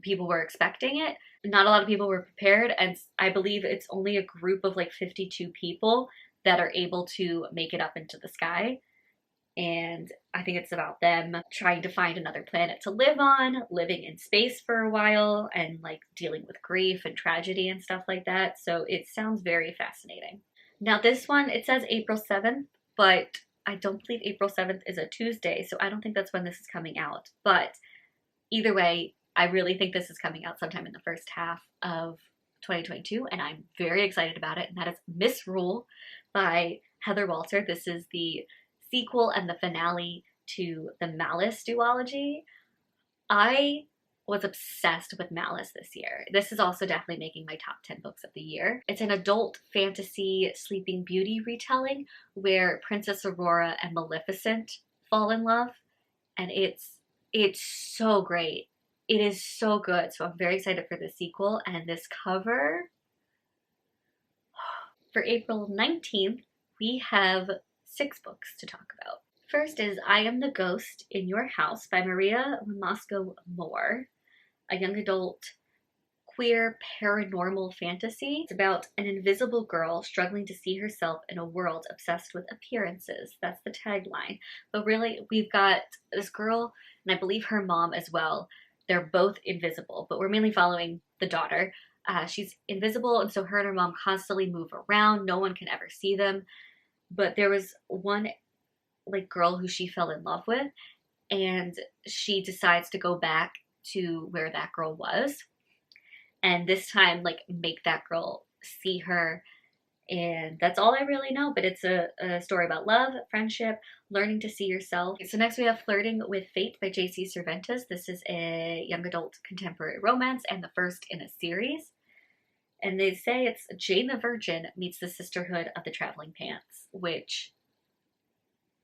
people were expecting it. Not a lot of people were prepared, and I believe it's only a group of like 52 people that are able to make it up into the sky. And I think it's about them trying to find another planet to live on, living in space for a while, and like dealing with grief and tragedy and stuff like that. So it sounds very fascinating. Now this one, it says April 7th, but I don't believe April 7th is a Tuesday, so I don't think that's when this is coming out. But either way, I really think this is coming out sometime in the first half of 2022, and I'm very excited about it, and that is Misrule by Heather Walter. This is the sequel and the finale to the Malice duology. I was obsessed with Malice this year. This is also definitely making my top 10 books of the year. It's an adult fantasy Sleeping Beauty retelling where Princess Aurora and Maleficent fall in love, and it's so great. It is so good. So I'm very excited for the sequel. And this cover, for April 19th, we have 6 books to talk about. First is I Am the Ghost in Your House by Maria Moscow Moore, a young adult queer paranormal fantasy. It's about an invisible girl struggling to see herself in a world obsessed with appearances. That's the tagline. But really, we've got this girl, and I believe her mom as well. They're both invisible, but we're mainly following the daughter. She's invisible, and so her and her mom constantly move around. No one can ever see them. But there was one like girl who she fell in love with, and she decides to go back to where that girl was, and this time like make that girl see her. And that's all I really know, but it's a story about love, friendship, learning to see yourself. So next we have Flirting with Fate by J.C. Cervantes. This is a young adult contemporary romance and the first in a series. And they say it's Jane the Virgin meets the Sisterhood of the Traveling Pants, which,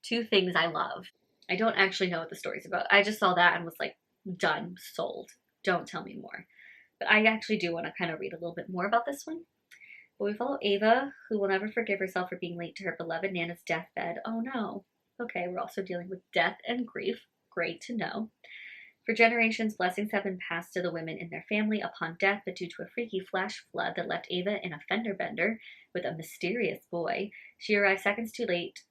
2 things I love. I don't actually know what the story's about. I just saw that and was like, done, sold. Don't tell me more. But I actually do want to kind of read a little bit more about this one. But we follow Ava, who will never forgive herself for being late to her beloved Nana's deathbed. Oh no. Okay, we're also dealing with death and grief. Great to know. For generations, blessings have been passed to the women in their family upon death, but due to a freaky flash flood that left Ava in a fender bender with a mysterious boy, she arrived seconds too late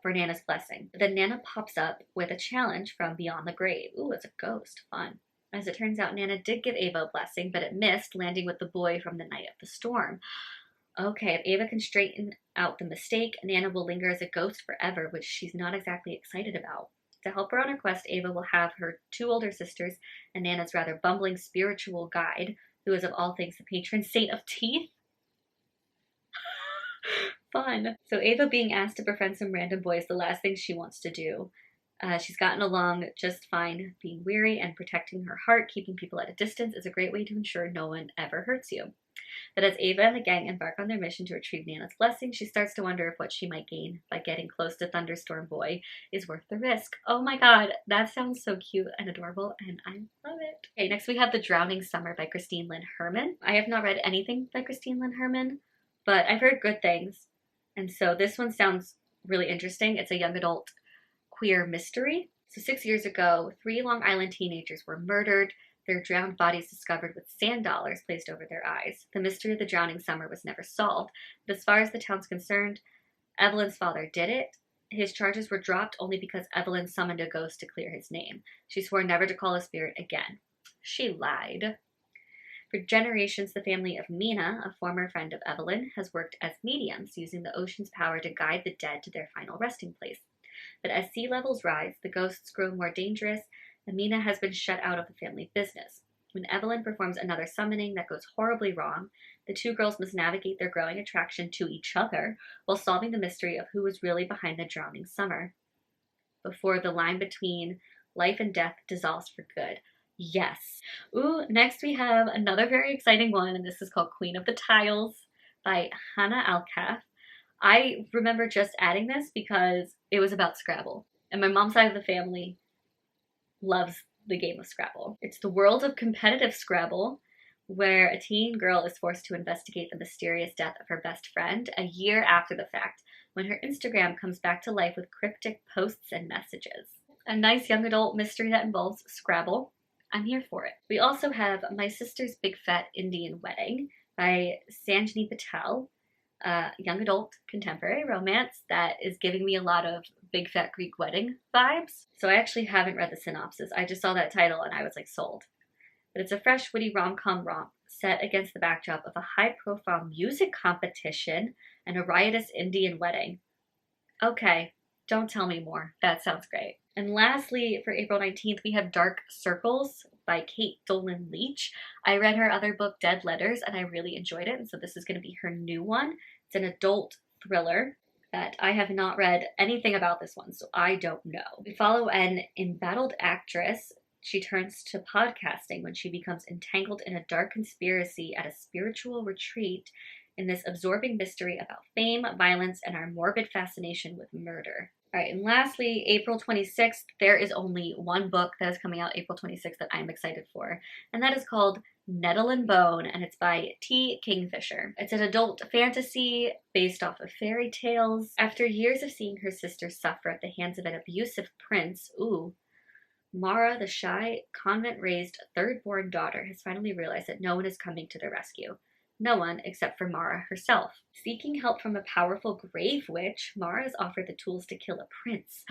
for Nana's blessing. But then Nana pops up with a challenge from beyond the grave. Ooh, it's a ghost. Fun. As it turns out, Nana did give Ava a blessing, but it missed, landing with the boy from the night of the storm. Okay, if Ava can straighten out the mistake, Nana will linger as a ghost forever, which she's not exactly excited about. To help her on her quest, Ava will have her 2 older sisters and Nana's rather bumbling spiritual guide, who is of all things the patron saint of teeth. Fun. So Ava being asked to befriend some random boy is the last thing she wants to do. She's gotten along just fine. Being weary and protecting her heart, keeping people at a distance, is a great way to ensure no one ever hurts you. But as Ava and the gang embark on their mission to retrieve Nana's blessing, she starts to wonder if what she might gain by getting close to Thunderstorm Boy is worth the risk. Oh my god, that sounds so cute and adorable, and I love it. Okay, next we have The Drowning Summer by Christine Lynn Herman. I have not read anything by Christine Lynn Herman, but I've heard good things, and so this one sounds really interesting. It's a young adult queer mystery. So 6 years ago, 3 Long Island teenagers were murdered, their drowned bodies discovered with sand dollars placed over their eyes. The mystery of the drowning summer was never solved, but as far as the town's concerned, Evelyn's father did it. His charges were dropped only because Evelyn summoned a ghost to clear his name. She swore never to call a spirit again. She lied. For generations, the family of Mina, a former friend of Evelyn, has worked as mediums, using the ocean's power to guide the dead to their final resting place. But as sea levels rise, the ghosts grow more dangerous, and Mina has been shut out of the family business. When Evelyn performs another summoning that goes horribly wrong, the 2 girls must navigate their growing attraction to each other while solving the mystery of who was really behind the drowning summer, before the line between life and death dissolves for good. Yes. Ooh, next we have another very exciting one, and this is called Queen of the Tiles by Hannah Alkaff. I remember just adding this because it was about Scrabble, and my mom's side of the family loves the game of Scrabble. It's the world of competitive Scrabble, where a teen girl is forced to investigate the mysterious death of her best friend a year after the fact, when her Instagram comes back to life with cryptic posts and messages. A nice young adult mystery that involves Scrabble. I'm here for it. We also have My Sister's Big Fat Indian Wedding by Sanjani Patel, a young adult contemporary romance that is giving me a lot of Big Fat Greek Wedding vibes. So I actually haven't read the synopsis. I just saw that title and I was like sold. But it's a fresh, witty rom-com romp set against the backdrop of a high-profile music competition and a riotous Indian wedding. Okay, don't tell me more. That sounds great. And lastly, for April 19th, we have Dark Circles by Kate Dolan Leach. I read her other book, Dead Letters, and I really enjoyed it, and so this is going to be her new one. It's an adult thriller that I have not read anything about this one, so I don't know. We follow an embattled actress. She turns to podcasting when she becomes entangled in a dark conspiracy at a spiritual retreat in this absorbing mystery about fame, violence, and our morbid fascination with murder. All right, and lastly, April 26th, there is only one book that is coming out April 26th that I'm excited for, and that is called Nettle and Bone, and it's by T. Kingfisher. It's an adult fantasy based off of fairy tales. After years of seeing her sister suffer at the hands of an abusive prince, Mara, the shy, convent-raised third-born daughter, has finally realized that no one is coming to their rescue. No one except for Mara herself. Seeking help from a powerful grave witch, Mara is offered the tools to kill a prince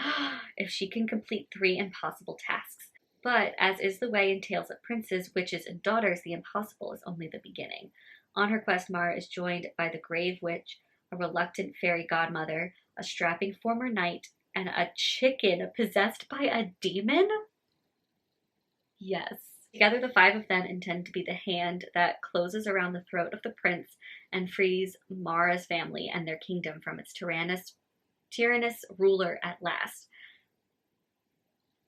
if she can complete 3 impossible tasks. But, as is the way in tales of princes, witches, and daughters, the impossible is only the beginning. On her quest, Mara is joined by the grave witch, a reluctant fairy godmother, a strapping former knight, and a chicken possessed by a demon? Yes. Together, the 5 of them intend to be the hand that closes around the throat of the prince and frees Mara's family and their kingdom from its tyrannous ruler at last.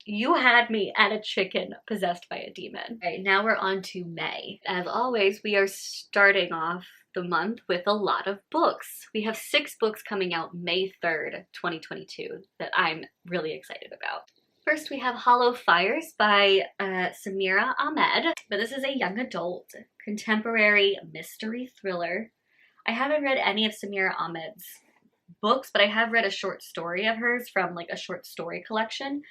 You had me at a chicken possessed by a demon. All right, now we're on to May. As always, we are starting off the month with a lot of books. We have 6 books coming out May 3rd, 2022 that I'm really excited about. First, we have Hollow Fires by Samira Ahmed, but this is a young adult contemporary mystery thriller. I haven't read any of Samira Ahmed's books, but I have read a short story of hers from like a short story collection,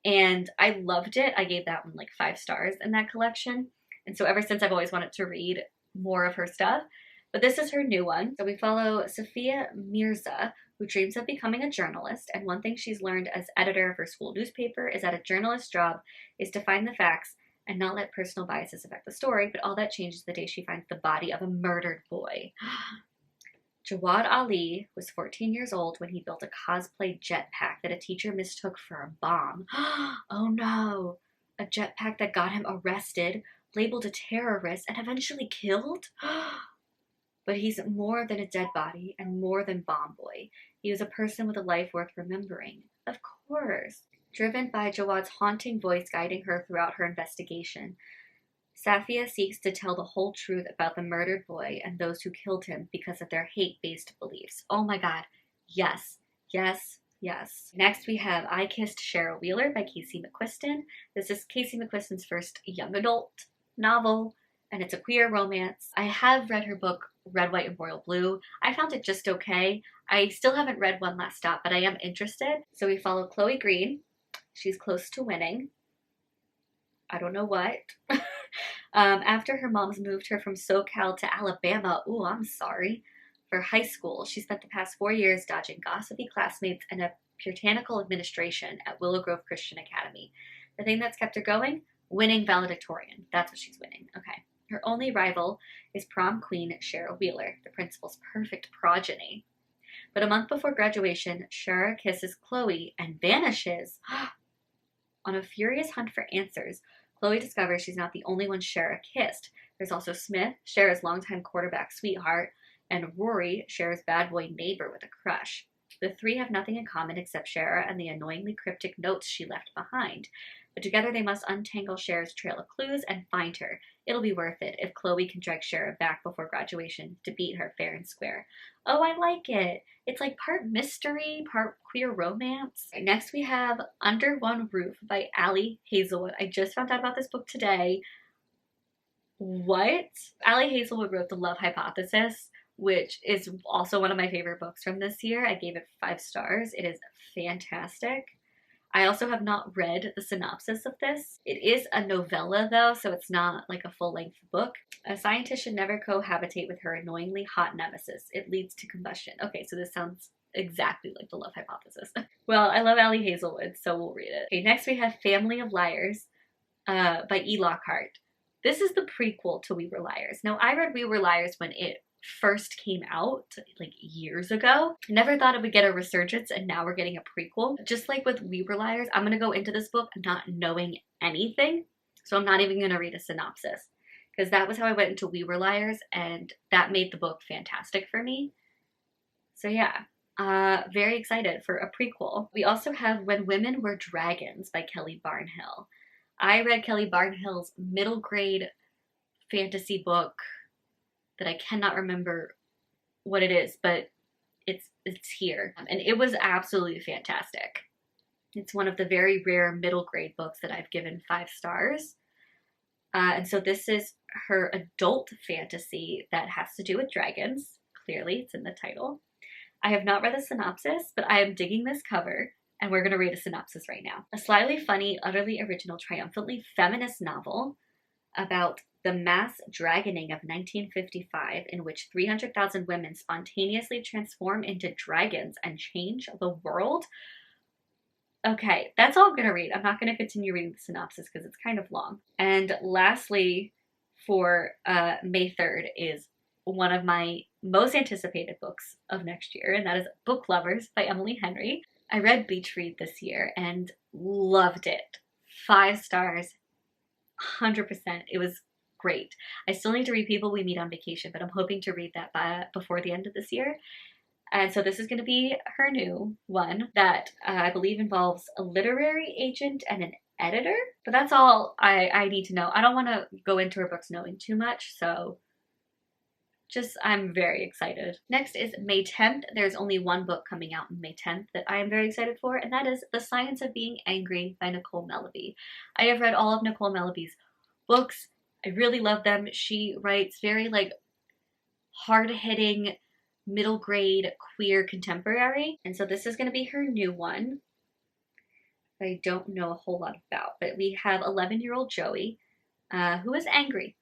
and I loved it. I gave that one like 5 stars in that collection. And so ever since, I've always wanted to read more of her stuff. But this is her new one. So we follow Sophia Mirza, who dreams of becoming a journalist. And one thing she's learned as editor of her school newspaper is that a journalist's job is to find the facts and not let personal biases affect the story. But all that changes the day she finds the body of a murdered boy. Jawad Ali was 14 years old when he built a cosplay jetpack that a teacher mistook for a bomb. Oh no! A jetpack that got him arrested, labeled a terrorist, and eventually killed? But he's more than a dead body and more than Bomb Boy. He was a person with a life worth remembering. Of course. Driven by Jawad's haunting voice guiding her throughout her investigation, Safia seeks to tell the whole truth about the murdered boy and those who killed him because of their hate-based beliefs. Oh my god. Yes. Yes. Yes. Next we have I Kissed Cheryl Wheeler by Casey McQuiston. This is Casey McQuiston's first young adult novel, and it's a queer romance. I have read her book Red, White, and Royal Blue. I found it just okay. I still haven't read One Last Stop, but I am interested. So we follow Chloe Green. She's close to winning. I don't know what. After her mom's moved her from SoCal to Alabama, ooh, I'm sorry, for high school, she spent the past 4 years dodging gossipy classmates and a puritanical administration at Willow Grove Christian Academy. The thing that's kept her going? Winning valedictorian. That's what she's winning. Okay. Her only rival is prom queen Cheryl Wheeler, the principal's perfect progeny. But a month before graduation, Shara kisses Chloe and vanishes. On a furious hunt for answers, Chloe discovers she's not the only one Shara kissed. There's also Smith, Shara's longtime quarterback sweetheart, and Rory, Shara's bad boy neighbor with a crush. The three have nothing in common except Shara and the annoyingly cryptic notes she left behind. But together they must untangle Shara's trail of clues and find her. It'll be worth it if Chloe can drag Shara back before graduation to beat her fair and square. Oh, I like it. It's like part mystery, part queer romance. Next we have Under One Roof by Ali Hazelwood. I just found out about this book today. What? Ali Hazelwood wrote The Love Hypothesis, which is also one of my favorite books from this year. I gave it 5 stars. It is fantastic. I also have not read the synopsis of this. It is a novella though, so it's not like a full-length book. A scientist should never cohabitate with her annoyingly hot nemesis. It leads to combustion. Okay, so this sounds exactly like The Love Hypothesis. Well, I love Ali Hazelwood, so we'll read it. Okay, next we have Family of Liars by E. Lockhart. This is the prequel to We Were Liars. Now, I read We Were Liars when it first came out like years ago. I never thought it would get a resurgence, and now we're getting a prequel. Just like with We Were Liars, I'm gonna go into this book not knowing anything, so I'm not even gonna read a synopsis, because that was how I went into We Were Liars, and that made the book fantastic for me. So yeah, very excited for a prequel. We also have When Women Were Dragons by Kelly Barnhill. I read Kelly Barnhill's middle grade fantasy book that I cannot remember what it is, but it's here. And it was absolutely fantastic. It's one of the very rare middle grade books that I've given 5 stars. And so this is her adult fantasy that has to do with dragons. Clearly, it's in the title. I have not read the synopsis, but I am digging this cover, and we're going to read a synopsis right now. A slyly funny, utterly original, triumphantly feminist novel about the mass dragoning of 1955, in which 300,000 women spontaneously transform into dragons and change the world. Okay, that's all I'm going to read. I'm not going to continue reading the synopsis because it's kind of long. And lastly, for May 3rd is one of my most anticipated books of next year, and that is Book Lovers by Emily Henry. I read Beach Read this year and loved it. 5 stars, 100%. It was great. I still need to read People We Meet on Vacation, but I'm hoping to read that before the end of this year. And so this is going to be her new one that I believe involves a literary agent and an editor. But that's all I need to know. I don't want to go into her books knowing too much, so I'm very excited. Next is May 10th. There's only one book coming out on May 10th that I am very excited for, and that is The Science of Being Angry by Nicole Melleby. I have read all of Nicole Melleby's books. I really love them. She writes very like hard-hitting middle grade queer contemporary. And so this is going to be her new one. that I don't know a whole lot about. But we have 11-year-old Joey, who is angry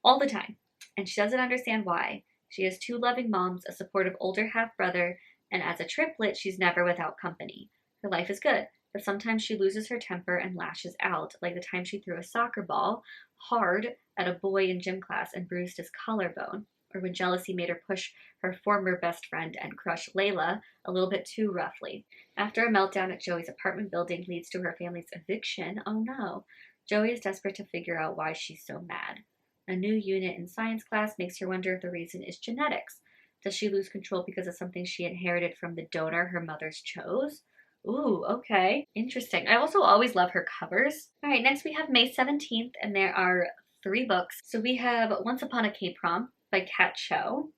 all the time, and she doesn't understand why. She has 2 loving moms, a supportive older half-brother, and as a triplet, she's never without company. Her life is good, but sometimes she loses her temper and lashes out, like the time she threw a soccer ball hard at a boy in gym class and bruised his collarbone, or when jealousy made her push her former best friend and crush Layla a little bit too roughly. After a meltdown at Joey's apartment building leads to her family's eviction, oh no, Joey is desperate to figure out why she's so mad. A new unit in science class makes her wonder if the reason is genetics. Does she lose control because of something she inherited from the donor her mother's chose? Ooh, okay. Interesting. I also always love her covers. All right, next we have May 17th, and there are 3 books. So we have Once Upon a K-Prom by Kat Cho,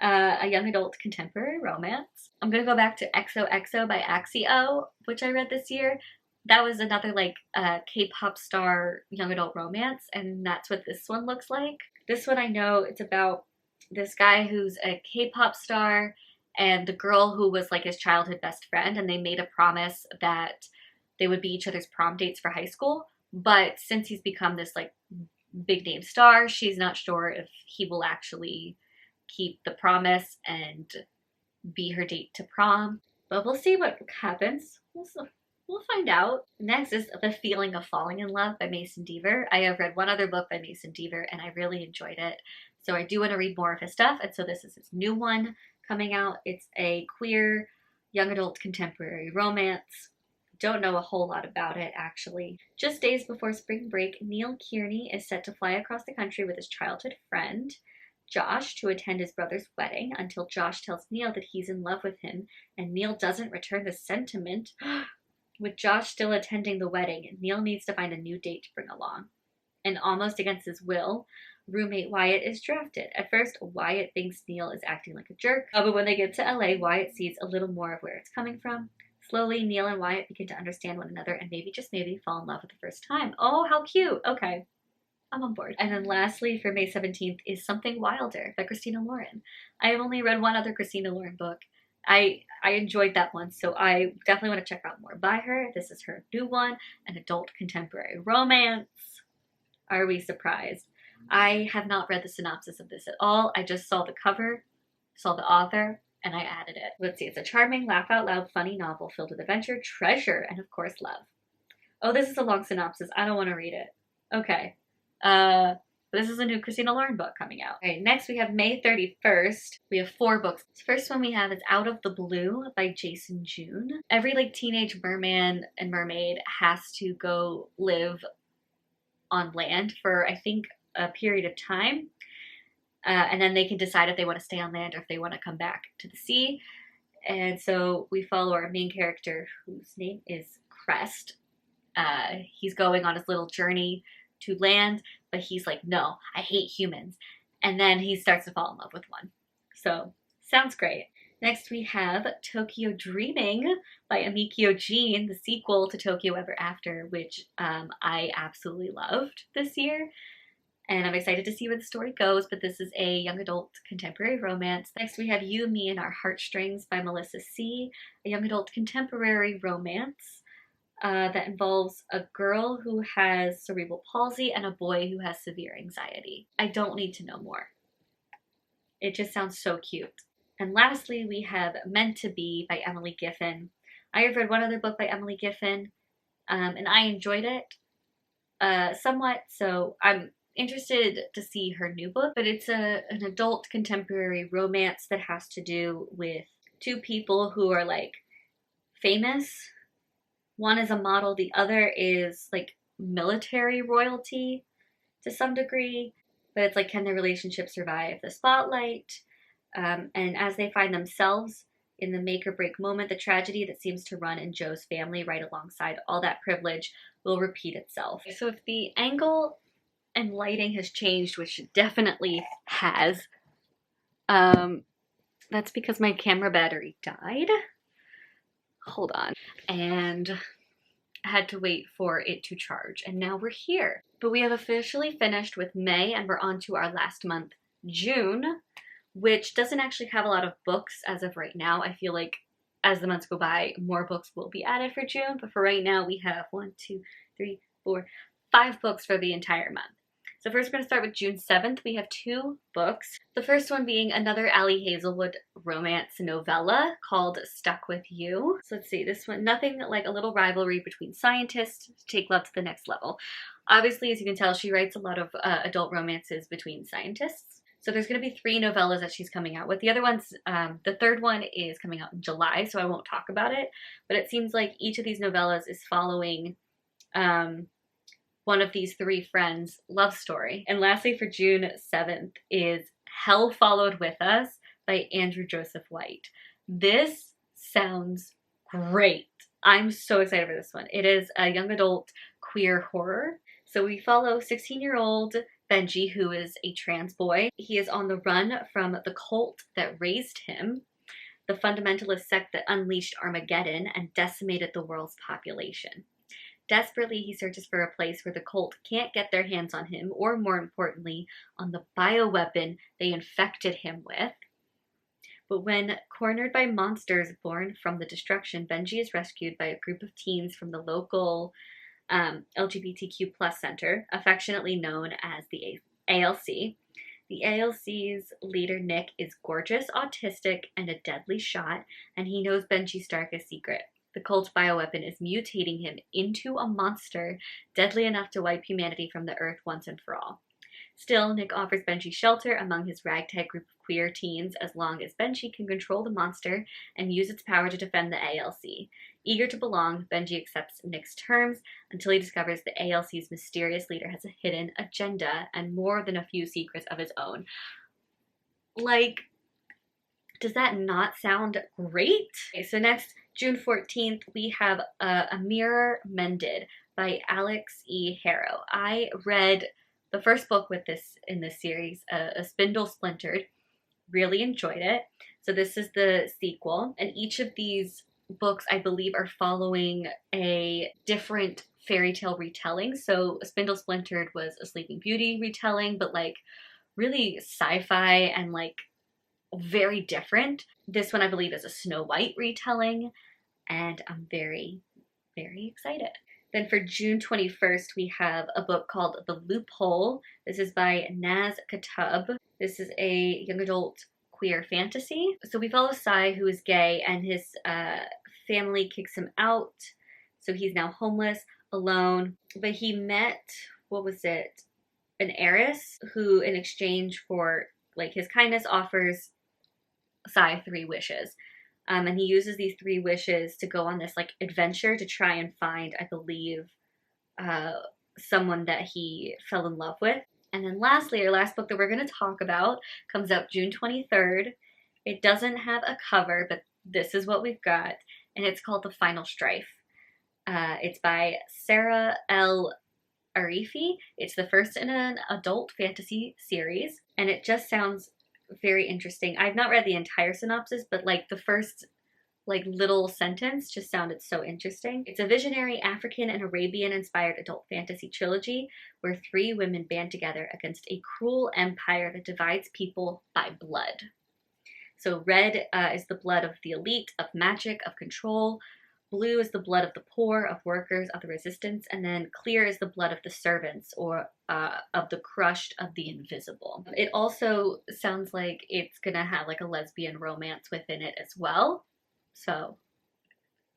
a young adult contemporary romance. I'm gonna go back to XOXO by Axio, which I read this year. That was another like K-pop star young adult romance, and that's what this one looks like. This one I know it's about this guy who's a K-pop star and the girl who was like his childhood best friend, and they made a promise that they would be each other's prom dates for high school. But since he's become this like big name star, she's not sure if he will actually keep the promise and be her date to prom. But we'll see what happens. We'll find out. Next is The Feeling of Falling in Love by Mason Deaver. I have read one other book by Mason Deaver and I really enjoyed it. So I do want to read more of his stuff, and so this is his new one coming out. It's a queer young adult contemporary romance. Don't know a whole lot about it, actually. Just days before spring break, Neil Kearney is set to fly across the country with his childhood friend, Josh, to attend his brother's wedding until Josh tells Neil that he's in love with him, and Neil doesn't return the sentiment. With Josh still attending the wedding, Neil needs to find a new date to bring along. And almost against his will, roommate Wyatt is drafted. At first, Wyatt thinks Neil is acting like a jerk, but when they get to LA, Wyatt sees a little more of where it's coming from. Slowly, Neil and Wyatt begin to understand one another and maybe, just maybe, fall in love for the first time. Oh, how cute. Okay. I'm on board. And then lastly, for May 17th, is Something Wilder by Christina Lauren. I have only read one other Christina Lauren book. I enjoyed that one, so I definitely want to check out more by her. This is her new one, an adult contemporary romance. Are we surprised? I have not read the synopsis of this at all. I just saw the cover, saw the author, and I added it. Let's see, it's a charming, laugh-out-loud, funny novel filled with adventure, treasure, and of course, love. Oh, this is a long synopsis. I don't want to read it. Okay. This is a new Christina Lauren book coming out. All right, next we have May 31st. We have 4 books. The first one we have is Out of the Blue by Jason June. Every like teenage merman and mermaid has to go live on land for, I think, a period of time. And then they can decide if they want to stay on land or if they want to come back to the sea. And so we follow our main character, whose name is Crest. He's going on his little journey to land, but he's like, no, I hate humans. And then he starts to fall in love with one. So, sounds great. Next we have Tokyo Dreaming by Amikyo Jean, the sequel to Tokyo Ever After, which I absolutely loved this year. And I'm excited to see where the story goes, but this is a young adult contemporary romance. Next we have You, Me, and Our Heartstrings by Melissa C., a young adult contemporary romance that involves a girl who has cerebral palsy and a boy who has severe anxiety. I don't need to know more. It just sounds so cute. And lastly, we have Meant to Be by Emily Giffin. I have read one other book by Emily Giffin, and I enjoyed it somewhat, so I'm interested to see her new book. But it's an adult contemporary romance that has to do with 2 people who are like famous. One is a model, the other is like military royalty to some degree, but it's like, can their relationship survive the spotlight? And as they find themselves in the make or break moment, the tragedy that seems to run in Joe's family right alongside all that privilege will repeat itself. So if the angle and lighting has changed, which it definitely has, that's because my camera battery died. Hold on. And I had to wait for it to charge, and now we're here. But we have officially finished with May, and we're on to our last month, June, which doesn't actually have a lot of books as of right now. I feel like as the months go by, more books will be added for June, but for right now we have 1, 2, 3, 4, 5 books for the entire month. So first we're going to start with June 7th. We have 2 books. The first one being another Ali Hazelwood romance novella called Stuck With You. So let's see, this one, nothing like a little rivalry between scientists to take love to the next level. Obviously, as you can tell, she writes a lot of adult romances between scientists. So there's going to be 3 novellas that she's coming out with. The other ones, the third one is coming out in July, so I won't talk about it. But it seems like each of these novellas is following one of these 3 friends' love story. And lastly, for June 7th is Hell Followed With Us by Andrew Joseph White. This sounds great. I'm so excited for this one. It is a young adult queer horror. So we follow 16-year-old Benji, who is a trans boy. He is on the run from the cult that raised him, the fundamentalist sect that unleashed Armageddon and decimated the world's population. Desperately, he searches for a place where the cult can't get their hands on him, or more importantly, on the bioweapon they infected him with. But when cornered by monsters born from the destruction, Benji is rescued by a group of teens from the local LGBTQ+ center, affectionately known as the ALC. The ALC's leader, Nick, is gorgeous, autistic, and a deadly shot, and he knows Benji's darkest secret. The cult's bioweapon is mutating him into a monster deadly enough to wipe humanity from the earth once and for all. Still, Nick offers Benji shelter among his ragtag group of queer teens as long as Benji can control the monster and use its power to defend the ALC. Eager to belong, Benji accepts Nick's terms until he discovers the ALC's mysterious leader has a hidden agenda and more than a few secrets of his own. Like, does that not sound great? Okay, so next, June 14th, we have A Mirror Mended by Alex E. Harrow. I read the first book with this in this series, A Spindle Splintered. Really enjoyed it. So this is the sequel, and each of these books, I believe, are following a different fairy tale retelling. So Spindle Splintered was a Sleeping Beauty retelling, but like really sci-fi and like very different. This one, I believe, is a Snow White retelling, and I'm very, very excited. Then for June 21st, we have a book called The Loophole. This is by Naz Katub. This is a young adult queer fantasy. So we follow Sai, who is gay, and his family kicks him out. So he's now homeless, alone. But he met, what was it, an heiress who, in exchange for like his kindness, offers Sai 3 wishes. And he uses these 3 wishes to go on this like adventure to try and find, I believe, someone that he fell in love with. And then lastly, our last book that we're going to talk about comes out June 23rd. It doesn't have a cover, but this is what we've got. And it's called The Final Strife. It's by Sarah L. Arifi. It's the first in an adult fantasy series. And it just sounds very interesting. I've not read the entire synopsis, but like the first like little sentence just sounded so interesting. It's a visionary African and Arabian inspired adult fantasy trilogy where 3 women band together against a cruel empire that divides people by blood. So red is the blood of the elite, of magic, of control. Blue is the blood of the poor, of workers, of the resistance, and then clear is the blood of the servants, or of the crushed, of the invisible. It also sounds like it's gonna have like a lesbian romance within it as well. So,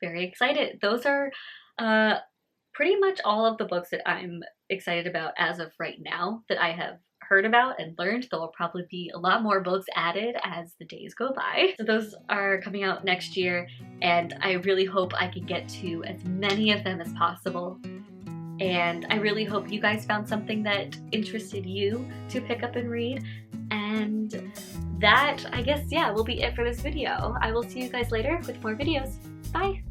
very excited. Those are pretty much all of the books that I'm excited about as of right now that I have heard about and learned. There will probably be a lot more books added as the days go by. So those are coming out next year, and I really hope I can get to as many of them as possible. And I really hope you guys found something that interested you to pick up and read. And that, I guess, yeah, will be it for this video. I will see you guys later with more videos. Bye!